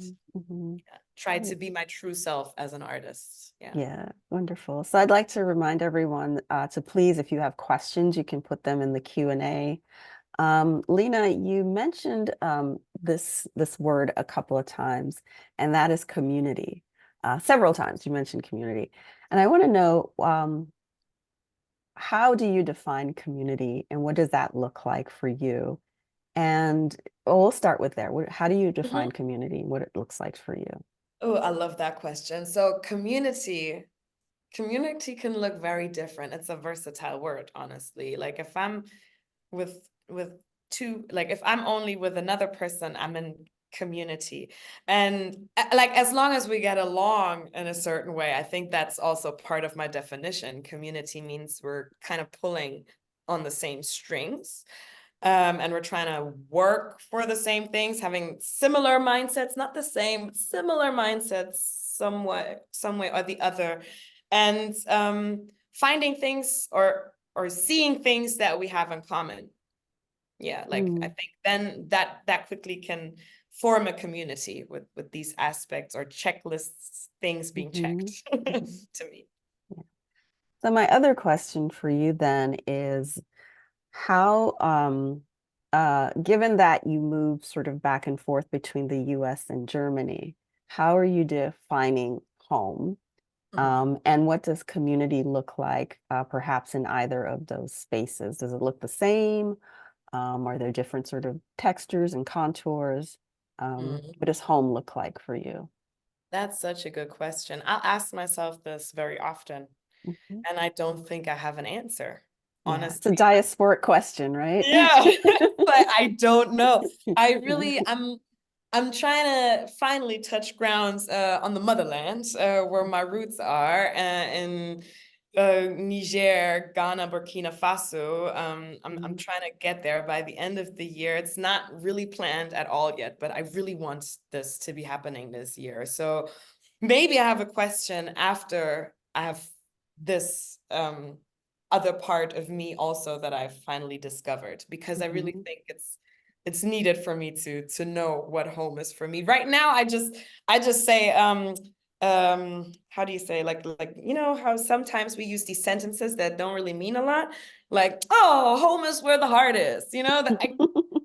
Speaker 2: Tried to be my true self as an artist.
Speaker 1: Yeah, wonderful. So I'd like to remind everyone to please, if you have questions, you can put them in the Q&A. Lena, you mentioned this word a couple of times, and that is community. Several times you mentioned community. And I want to know, how do you define community, and what does that look like for you? And we'll start with there. How do you define community and what it looks like for you?
Speaker 2: Oh, I love that question. So community can look very different. It's a versatile word, honestly. Like if I'm with two, like if I'm only with another person, I'm in community. And like as long as we get along in a certain way, I think that's also part of my definition. Community means we're kind of pulling on the same strings. And we're trying to work for the same things, having similar mindsets, not the same, but similar mindsets, some way or the other, and finding things or seeing things that we have in common. Yeah, like I think then that quickly can form a community with these aspects or checklists, things being checked to me.
Speaker 1: So my other question for you then is, how, given that you move sort of back and forth between the US and Germany, how are you defining home? And what does community look like, perhaps in either of those spaces? Does it look the same? Are there different sort of textures and contours? What does home look like for you?
Speaker 2: That's such a good question. I'll ask myself this very often, and I don't think I have an answer,
Speaker 1: Yeah, it's a
Speaker 2: honestly.
Speaker 1: diasporic question, right?
Speaker 2: Yeah, but I don't know. I really, I'm trying to finally touch grounds on the motherland, where my roots are, in Niger, Ghana, Burkina Faso. I'm trying to get there by the end of the year. It's not really planned at all yet, but I really want this to be happening this year. So maybe I have a question after I have this other part of me also that I've finally discovered, because I really think it's needed for me to know what home is for me. Right now, I just say how do you say, like you know how sometimes we use these sentences that don't really mean a lot, like, oh, home is where the heart is, you know,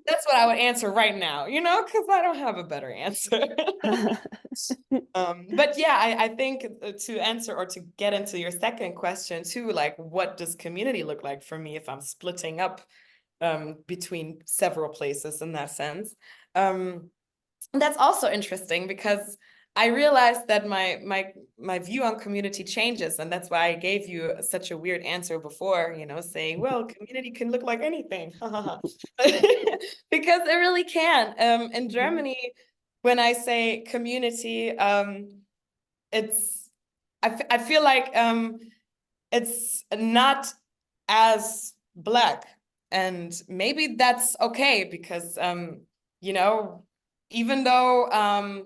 Speaker 2: that's what I would answer right now, you know, because I don't have a better answer. But yeah, I think to answer or to get into your second question too, like what does community look like for me if I'm splitting up between several places in that sense? That's also interesting because I realized that my view on community changes, and that's why I gave you such a weird answer before, you know, saying, well, community can look like anything. Because it really can. In Germany, when I say community, it's I feel like it's not as Black, and maybe that's okay because you know, even though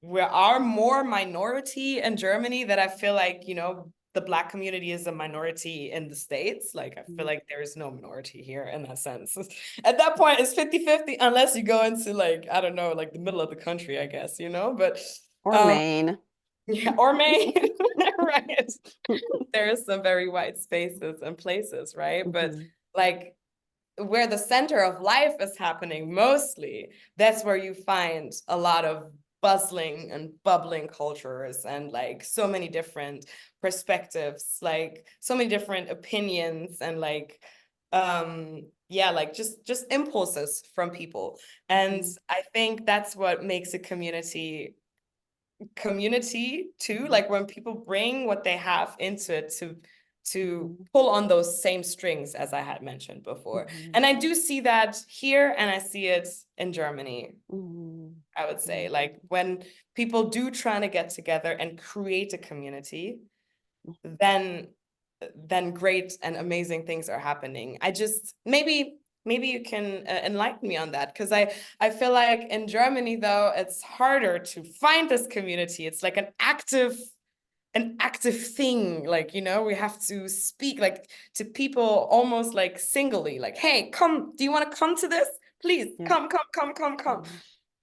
Speaker 2: we are more minority in Germany, that I feel like, you know, the Black community is a minority in the States. Like I feel like there is no minority here in that sense. At that point, it's 50-50 unless you go into, like, I don't know, like the middle of the country, I guess, you know, but
Speaker 1: Or Maine.
Speaker 2: yeah, or Maine, right? There is some very white spaces and places, right? But like where the center of life is happening mostly, that's where you find a lot of bustling and bubbling cultures, and like so many different perspectives, like so many different opinions, and like yeah, like just impulses from people. And I think that's what makes a community community too, like when people bring what they have into it to pull on those same strings as I had mentioned before. And I do see that here, and I see it in Germany. I would say, like when people do trying to get together and create a community, then great and amazing things are happening. I just maybe you can enlighten me on that, because I feel like in Germany though it's harder to find this community. It's like an active thing, like, you know, we have to speak like to people almost like singly, like, hey, come, do you want to come to this? Please come.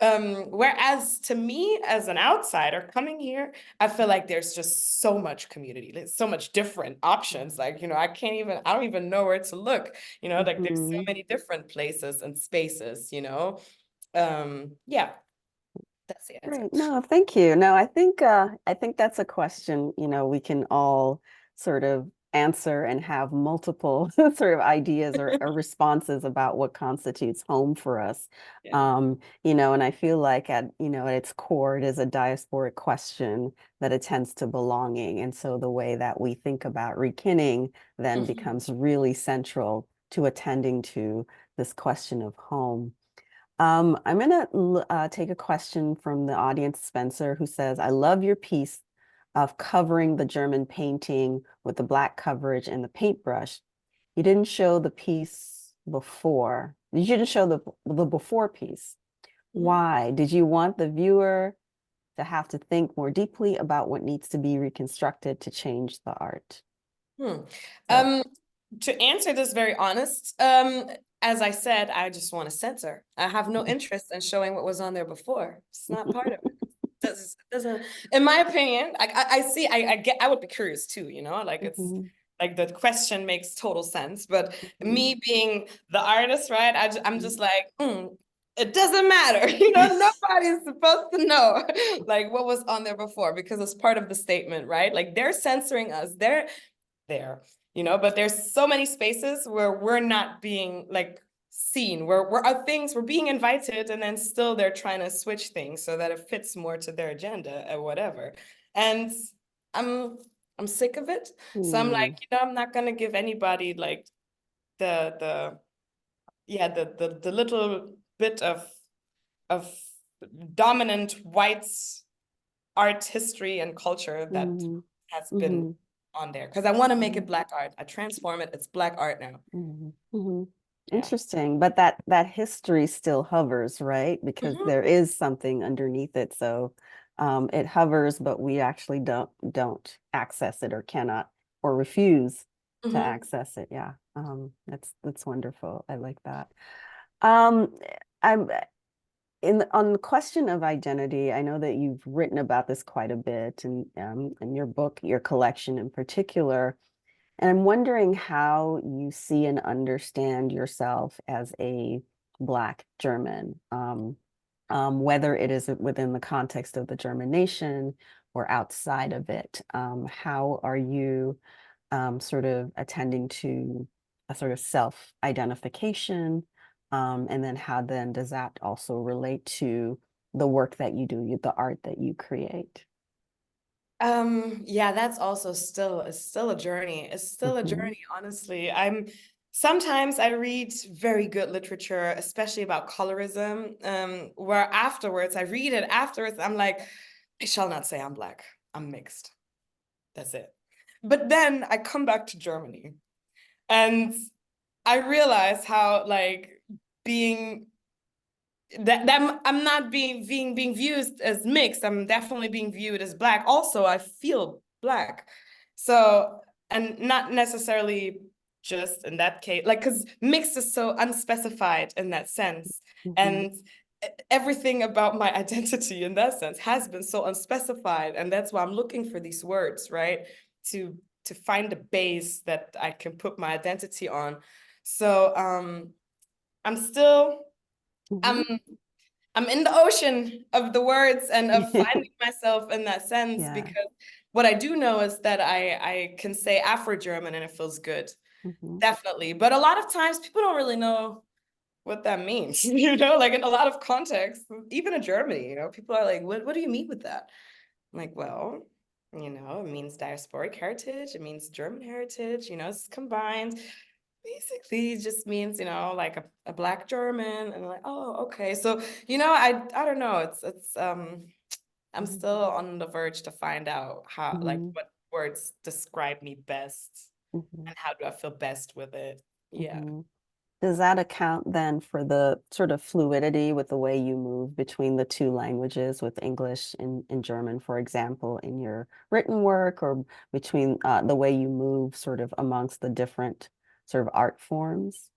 Speaker 2: Whereas to me as an outsider coming here, I feel like there's just so much community, there's so much different options. Like, you know, I don't even know where to look, you know, like there's so many different places and spaces, you know. Yeah, that's the answer.
Speaker 1: Great. No, thank you. No, I think that's a question, you know, we can all sort of answer and have multiple sort of ideas or responses about what constitutes home for us.
Speaker 2: Yeah.
Speaker 1: You know, and I feel like at its core, it is a diasporic question that attends to belonging. And so the way that we think about rekinning then becomes really central to attending to this question of home. I'm going to take a question from the audience, Spencer, who says, I love your piece of covering the German painting with the black coverage and the paintbrush. You didn't show the piece before. You didn't show the before piece. Why? Did you want the viewer to have to think more deeply about what needs to be reconstructed to change the art?
Speaker 2: To answer this very honest, as I said, I just want to censor. I have no interest in showing what was on there before. It's not part of it. Doesn't, in my opinion, I would be curious too, you know, like it's like the question makes total sense, but me being the artist, right? I'm just like, it doesn't matter, you know, nobody's supposed to know like what was on there before, because it's part of the statement, right? Like they're censoring us, they're there, you know, but there's so many spaces where we're not being like seen, where we're being invited, and then still they're trying to switch things so that it fits more to their agenda or whatever. And I'm sick of it. So I'm like, you know, I'm not gonna give anybody like the little bit of dominant white art history and culture that has been on there, because I want to make it black art. I transform it, it's black art now.
Speaker 1: Interesting, but that history still hovers, right? Because there is something underneath it. So it hovers, but we actually don't access it or cannot or refuse to access it. Yeah. That's wonderful. I like that. I'm on the question of identity. I know that you've written about this quite a bit in your book, your collection in particular. And I'm wondering how you see and understand yourself as a Black German, whether it is within the context of the German nation or outside of it. How are you sort of attending to a sort of self-identification? And then how then does that also relate to the work that you do, the art that you create?
Speaker 2: Yeah, that's also still a journey. It's still a journey, honestly. Sometimes I read very good literature, especially about colorism, where afterwards I read it afterwards, I'm like, I shall not say I'm Black, I'm mixed. That's it. But then I come back to Germany and I realize how like being that I'm not being viewed as mixed. I'm definitely being viewed as Black. Also, I feel Black. So, and not necessarily just in that case, like, because mixed is so unspecified in that sense. And everything about my identity in that sense has been so unspecified. And that's why I'm looking for these words, right? To find a base that I can put my identity on. So I'm still I'm in the ocean of the words and of finding myself in that sense, because what I do know is that I can say afro-german and it feels good. Definitely. But a lot of times people don't really know what that means, you know, like in a lot of contexts, even in Germany, you know, people are like, what do you mean with that? I'm like, well, you know, it means diasporic heritage, it means German heritage, you know, it's combined. Basically, it just means, you know, like a Black German, and like, oh, okay. So, you know, I don't know. I'm
Speaker 1: Mhm.
Speaker 2: still on the verge to find out how, like,
Speaker 1: Mhm.
Speaker 2: what words describe me best
Speaker 1: Mhm.
Speaker 2: and how do I feel best with it. Yeah.
Speaker 1: Mhm. Does that account then for the sort of fluidity with the way you move between the two languages, with English and German, for example, in your written work, or between the way you move sort of amongst the different sort of art forms?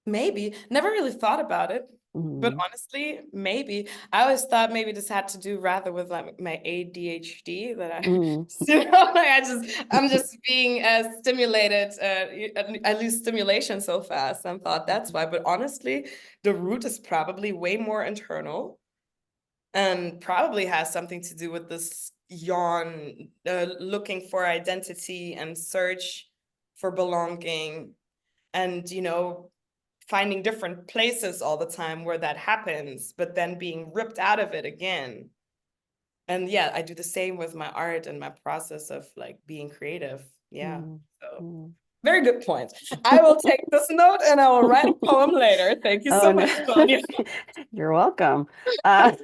Speaker 2: Maybe. Never really thought about it. But
Speaker 1: Mhm.
Speaker 2: honestly, maybe. I always thought maybe this had to do rather with like my ADHD that I,
Speaker 1: Mm.
Speaker 2: you know, like I'm just being stimulated. I lose stimulation so fast. I thought that's why. But honestly, the root is probably way more internal and probably has something to do with this yawn, looking for identity and search for belonging, and you know, finding different places all the time where that happens, but then being ripped out of it again. And yeah, I do the same with my art and my process of like being creative. Yeah.
Speaker 1: Mm.
Speaker 2: So
Speaker 1: Mm.
Speaker 2: very good point. I will take this note and I will write a poem later. Thank you
Speaker 1: Oh
Speaker 2: so
Speaker 1: no,
Speaker 2: much, Sonya.
Speaker 1: you're welcome. I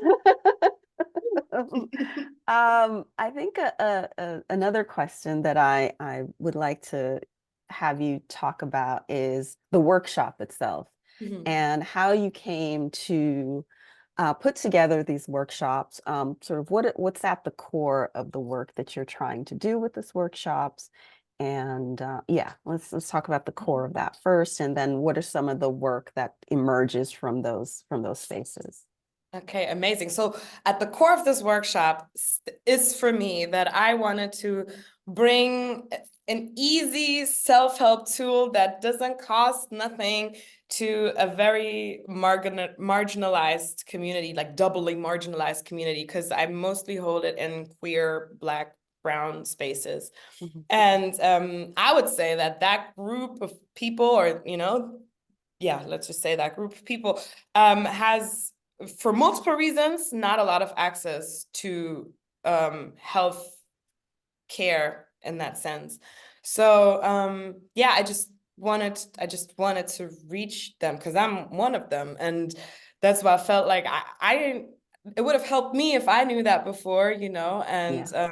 Speaker 1: think another question that I would like to have you talk about is the workshop itself
Speaker 2: Mhm.
Speaker 1: and how you came to put together these workshops. Sort of what's at the core of the work that you're trying to do with this workshops. And yeah, let's talk about the core of that first, and then what are some of the work that emerges from those spaces?
Speaker 2: Okay, amazing. So at the core of this workshop is for me that I wanted to bring an easy self-help tool that doesn't cost nothing to a very marginalized community, like doubly marginalized community, because I mostly hold it in queer, Black, brown spaces.
Speaker 1: Mhm.
Speaker 2: And I would say that that group of people, or, you know, yeah, let's just say that group of people has, for multiple reasons, not a lot of access to health care in that sense. So yeah, I just wanted to reach them because I'm one of them, and that's why I felt like I didn't. It would have helped me if I knew that before, you know. And
Speaker 1: Yeah.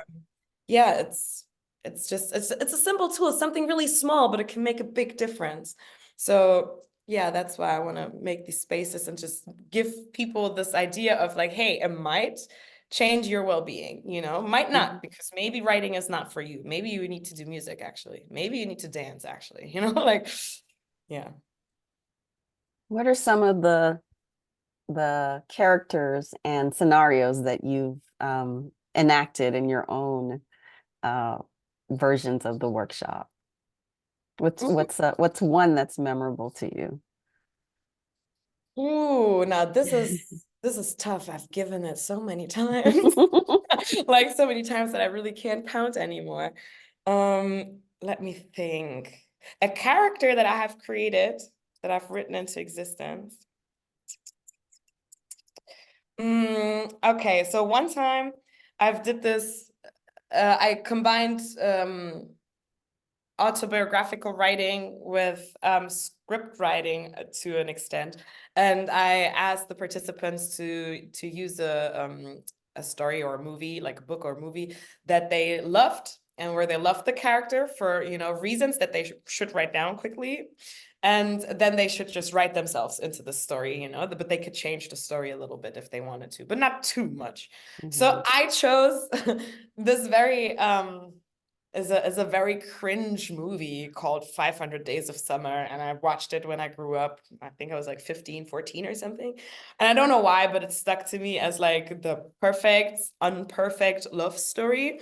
Speaker 2: yeah, it's a simple tool, something really small, but it can make a big difference. So yeah, that's why I want to make these spaces and just give people this idea of like, hey, it might change your well-being, you know, might
Speaker 1: Mhm.
Speaker 2: not, because maybe writing is not for you. Maybe you need to do music, actually. Maybe you need to dance, actually, you know, like, yeah.
Speaker 1: What are some of the characters and scenarios that you've enacted in your own uh, versions of the workshop? What's one that's memorable to you?
Speaker 2: Ooh, now this is tough. I've given it so many times, like so many times that I really can't count anymore. Let me think. A character that I have created, that I've written into existence. Okay, so one time I've did this, I combined autobiographical writing with script writing to an extent, and I asked the participants to use a story or a movie, like a book or a movie that they loved and where they loved the character for, you know, reasons that they should write down quickly, and then they should just write themselves into the story, you know, but they could change the story a little bit if they wanted to, but not too much. So
Speaker 1: Mhm.
Speaker 2: I chose this very is a very cringe movie called 500 Days of Summer, and I watched it when I grew up. I think I was like 15, 14 or something. And I don't know why, but it stuck to me as like the perfect, unperfect love story.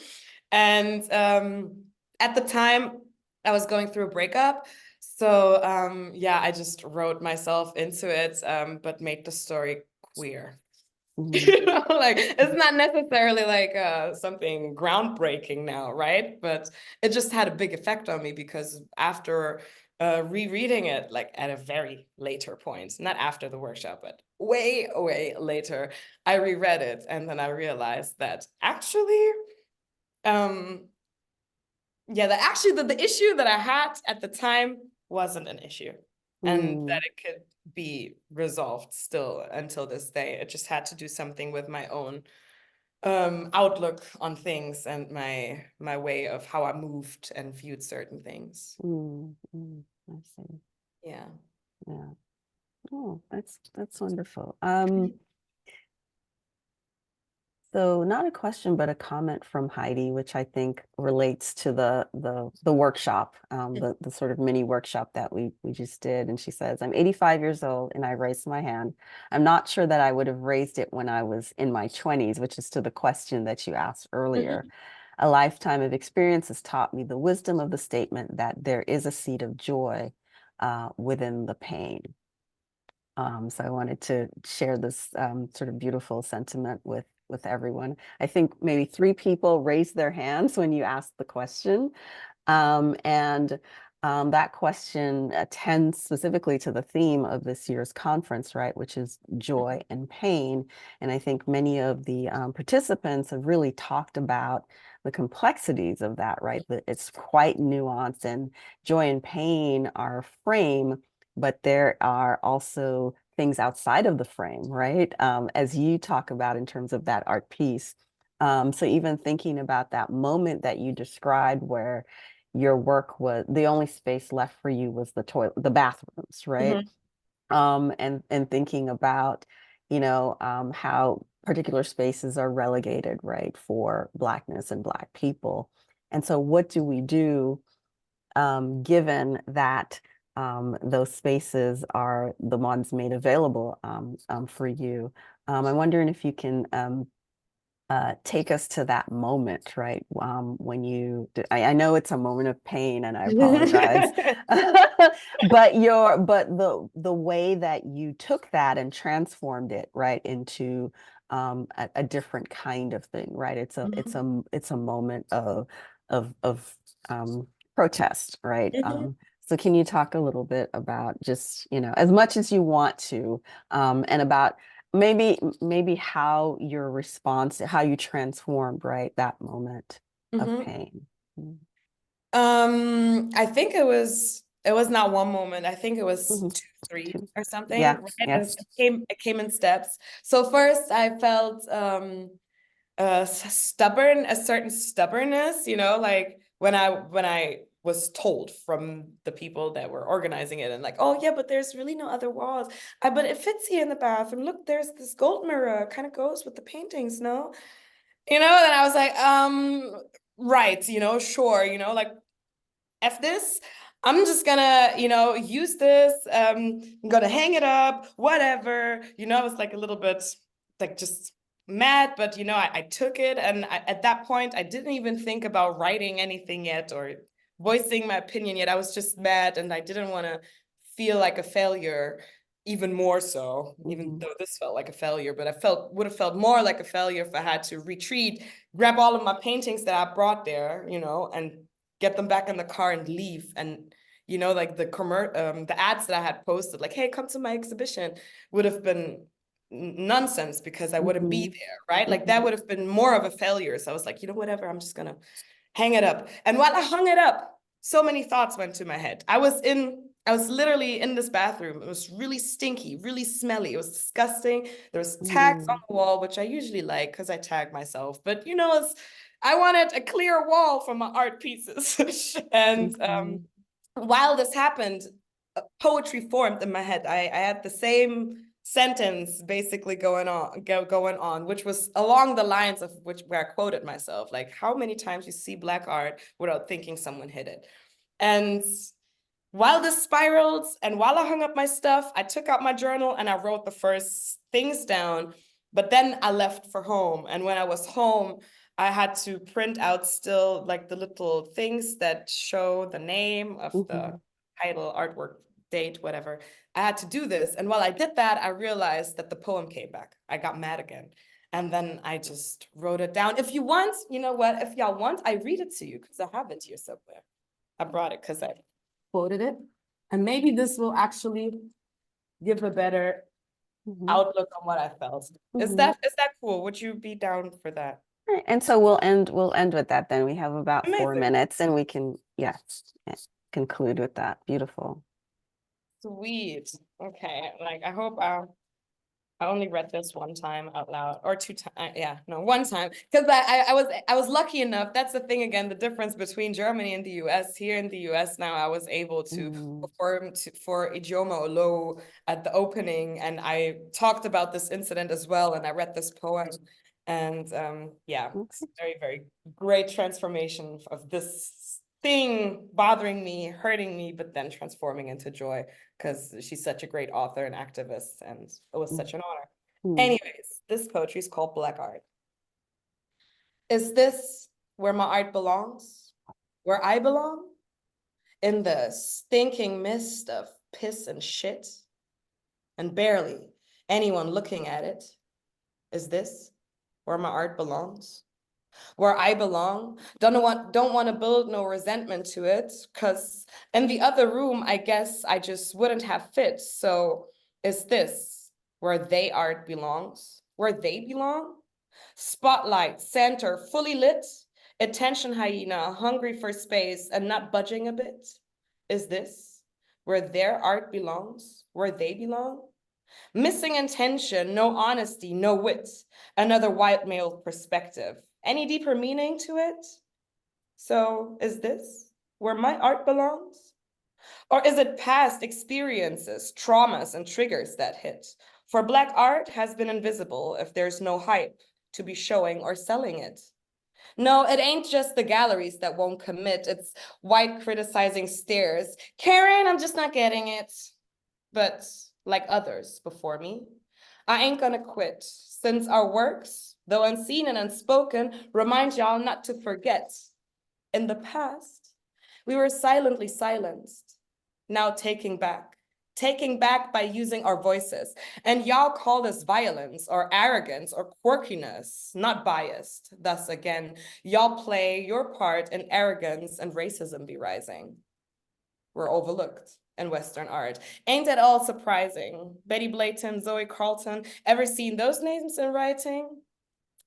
Speaker 2: And at the time, I was going through a breakup. So yeah, I just wrote myself into it, but made the story queer.
Speaker 1: Mhm.
Speaker 2: You know, like it's not necessarily like something groundbreaking now, right? But it just had a big effect on me because after rereading it, like at a very later point, not after the workshop, but way, way later, I reread it, and then I realized that actually, yeah, that actually the issue that I had at the time wasn't an issue, and that it could be resolved still until this day. It just had to do something with my own outlook on things and my way of how I moved and viewed certain things.
Speaker 1: I see.
Speaker 2: Yeah.
Speaker 1: Yeah. Oh, that's wonderful. So not a question, but a comment from Heidi, which I think relates to the workshop, the sort of mini workshop that we just did. And she says, I'm 85 years old and I raised my hand. I'm not sure that I would have raised it when I was in my 20s, which is to the question that you asked earlier. A lifetime of experience has taught me the wisdom of the statement that there is a seed of joy within the pain. So I wanted to share this sort of beautiful sentiment with everyone. I think maybe 3 people raised their hands when you asked the question. And that question attends specifically to the theme of this year's conference, right, which is joy and pain. And I think many of the participants have really talked about the complexities of that, right? That it's quite nuanced, and joy and pain are a frame, but there are also things outside of the frame, right? As you talk about in terms of that art piece. So even thinking about that moment that you described where your work was, the only space left for you was the toilet, the bathrooms, right? And thinking about, how particular spaces are relegated, right, for Blackness and Black people. And so what do we do given that those spaces are the ones made available for you? I'm wondering if you can take us to that moment, right? When I know it's a moment of pain, and I apologize, but the way that you took that and transformed it, right, into a different kind of thing, right? It's a moment of protest, right? So can you talk a little bit about just, as much as you want to, and about maybe how your response, how you transformed, right, that moment of pain?
Speaker 2: I think it was not one moment. I think it was 2, 3 or something.
Speaker 1: Yeah.
Speaker 2: Right?
Speaker 1: Yes.
Speaker 2: It came in steps. So first I felt a certain stubbornness, like when I was told from the people that were organizing it, and like, oh yeah, but there's really no other walls. But it fits here in the bathroom. Look, there's this gold mirror, kind of goes with the paintings, no? And I was like, right, sure, like F this. I'm just gonna, use this. I'm gonna hang it up, whatever. I was like a little bit like just mad, but I took it, and at that point I didn't even think about writing anything yet or voicing my opinion yet. I was just mad, and I didn't want to feel like a failure, even more so, even though this felt like a failure, but would have felt more like a failure if I had to retreat, grab all of my paintings that I brought there, and get them back in the car and leave. And like the ads that I had posted, like, hey, come to my exhibition, would have been nonsense because I wouldn't be there, right? Like that would have been more of a failure. So I was like, whatever, I'm just gonna hang it up. And while I hung it up, so many thoughts went to my head. I was literally in this bathroom. It was really stinky, really smelly. It was disgusting. There was tags on the wall, which I usually like because I tag myself. But I wanted a clear wall for my art pieces. And while this happened, poetry formed in my head. I had the same sentence basically going on, which was along the lines of where I quoted myself, like, how many times you see Black art without thinking someone hit it. And while this spiraled and while I hung up my stuff, I took out my journal and I wrote the first things down. But then I left for home. And when I was home, I had to print out still like the little things that show the name of the title, artwork, date, whatever. I had to do this. And while I did that, I realized that the poem came back. I got mad again. And then I just wrote it down. If you want, if y'all want, I read it to you because I have it here somewhere. I brought it because I quoted it. And maybe this will actually give a better
Speaker 1: Mhm.
Speaker 2: outlook on what I felt. Is
Speaker 1: Mhm.
Speaker 2: that cool? Would you be down for that?
Speaker 1: Right, and so we'll end with that then. We have about 4
Speaker 2: Amazing.
Speaker 1: minutes and we can, conclude with that. Beautiful.
Speaker 2: Sweet. Okay. Like I hope I only read this one time out loud or two times. Yeah, no, one time. Because I was lucky enough. That's the thing again, the difference between Germany and the US. Here in the US now, I was able to perform for Idioma Olo at the opening. And I talked about this incident as well. And I read this poem. And yeah, it's very, very great transformation of this thing bothering me, hurting me, but then transforming into joy because she's such a great author and activist, and it was such an honor. Anyways, this poetry is called Black Art. Is this where my art belongs? Where I belong? In the stinking mist of piss and shit? And barely anyone looking at it. Is this where my art belongs? Where I belong? Don't want to build no resentment to it, because in the other room, I guess I just wouldn't have fit. So is this where they art belongs? Where they belong? Spotlight, center, fully lit, attention hyena, hungry for space and not budging a bit. Is this where their art belongs? Where they belong? Missing intention, no honesty, no wit. Another white male perspective. Any deeper meaning to it? So is this where my art belongs? Or is it past experiences, traumas, and triggers that hit? For Black art has been invisible if there's no hype to be showing or selling it. No, it ain't just the galleries that won't commit. It's white criticizing stares. Karen, I'm just not getting it. But like others before me, I ain't gonna quit, since our works, though unseen and unspoken, remind y'all not to forget. In the past, we were silently silenced. Now taking back by using our voices. And y'all call this violence or arrogance or quirkiness, not biased. Thus, again, y'all play your part in arrogance and racism be rising. We're overlooked in Western art. Ain't at all surprising. Betty Blayton, Zoe Carlton, ever seen those names in writing?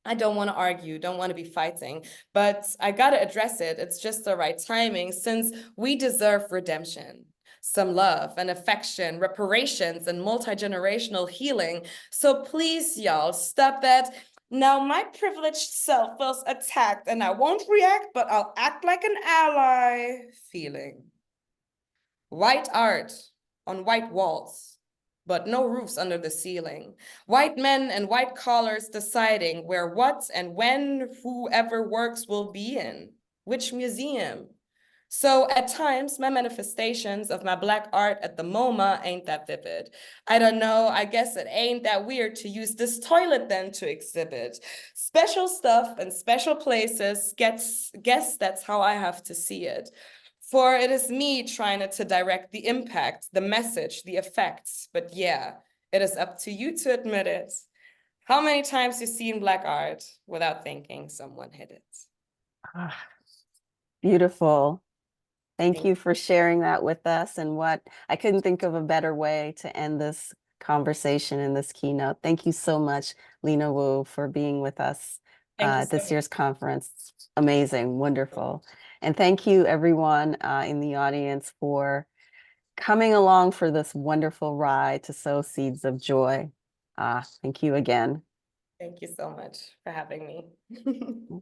Speaker 2: I don't want to argue, don't want to be fighting, but I got to address it. It's just the right timing since we deserve redemption, some love and affection, reparations, and multi-generational healing. So please, y'all, stop that. Now my privileged self feels attacked and I won't react, but I'll act like an ally feeling. White art on white walls, but no roofs under the ceiling. White men and white collars deciding where, what, and when whoever works will be in, which museum. So at times, my manifestations of my Black art at the MoMA ain't that vivid. I don't know, I guess it ain't that weird to use this toilet then to exhibit. Special stuff and special places, guess that's how I have to see it. For it is me trying to direct the impact, the message, the effects. But yeah, it is up to you to admit it. How many times you seen Black art without thinking someone hit it?
Speaker 1: Beautiful. Thank you for sharing that with us. And I couldn't think of a better way to end this conversation in this keynote. Thank you so much, Lena Whooo, for being with us at this year's conference. Amazing, wonderful. And thank you everyone in the audience for coming along for this wonderful ride to sow seeds of joy. Thank you again.
Speaker 2: Thank you so much for having me.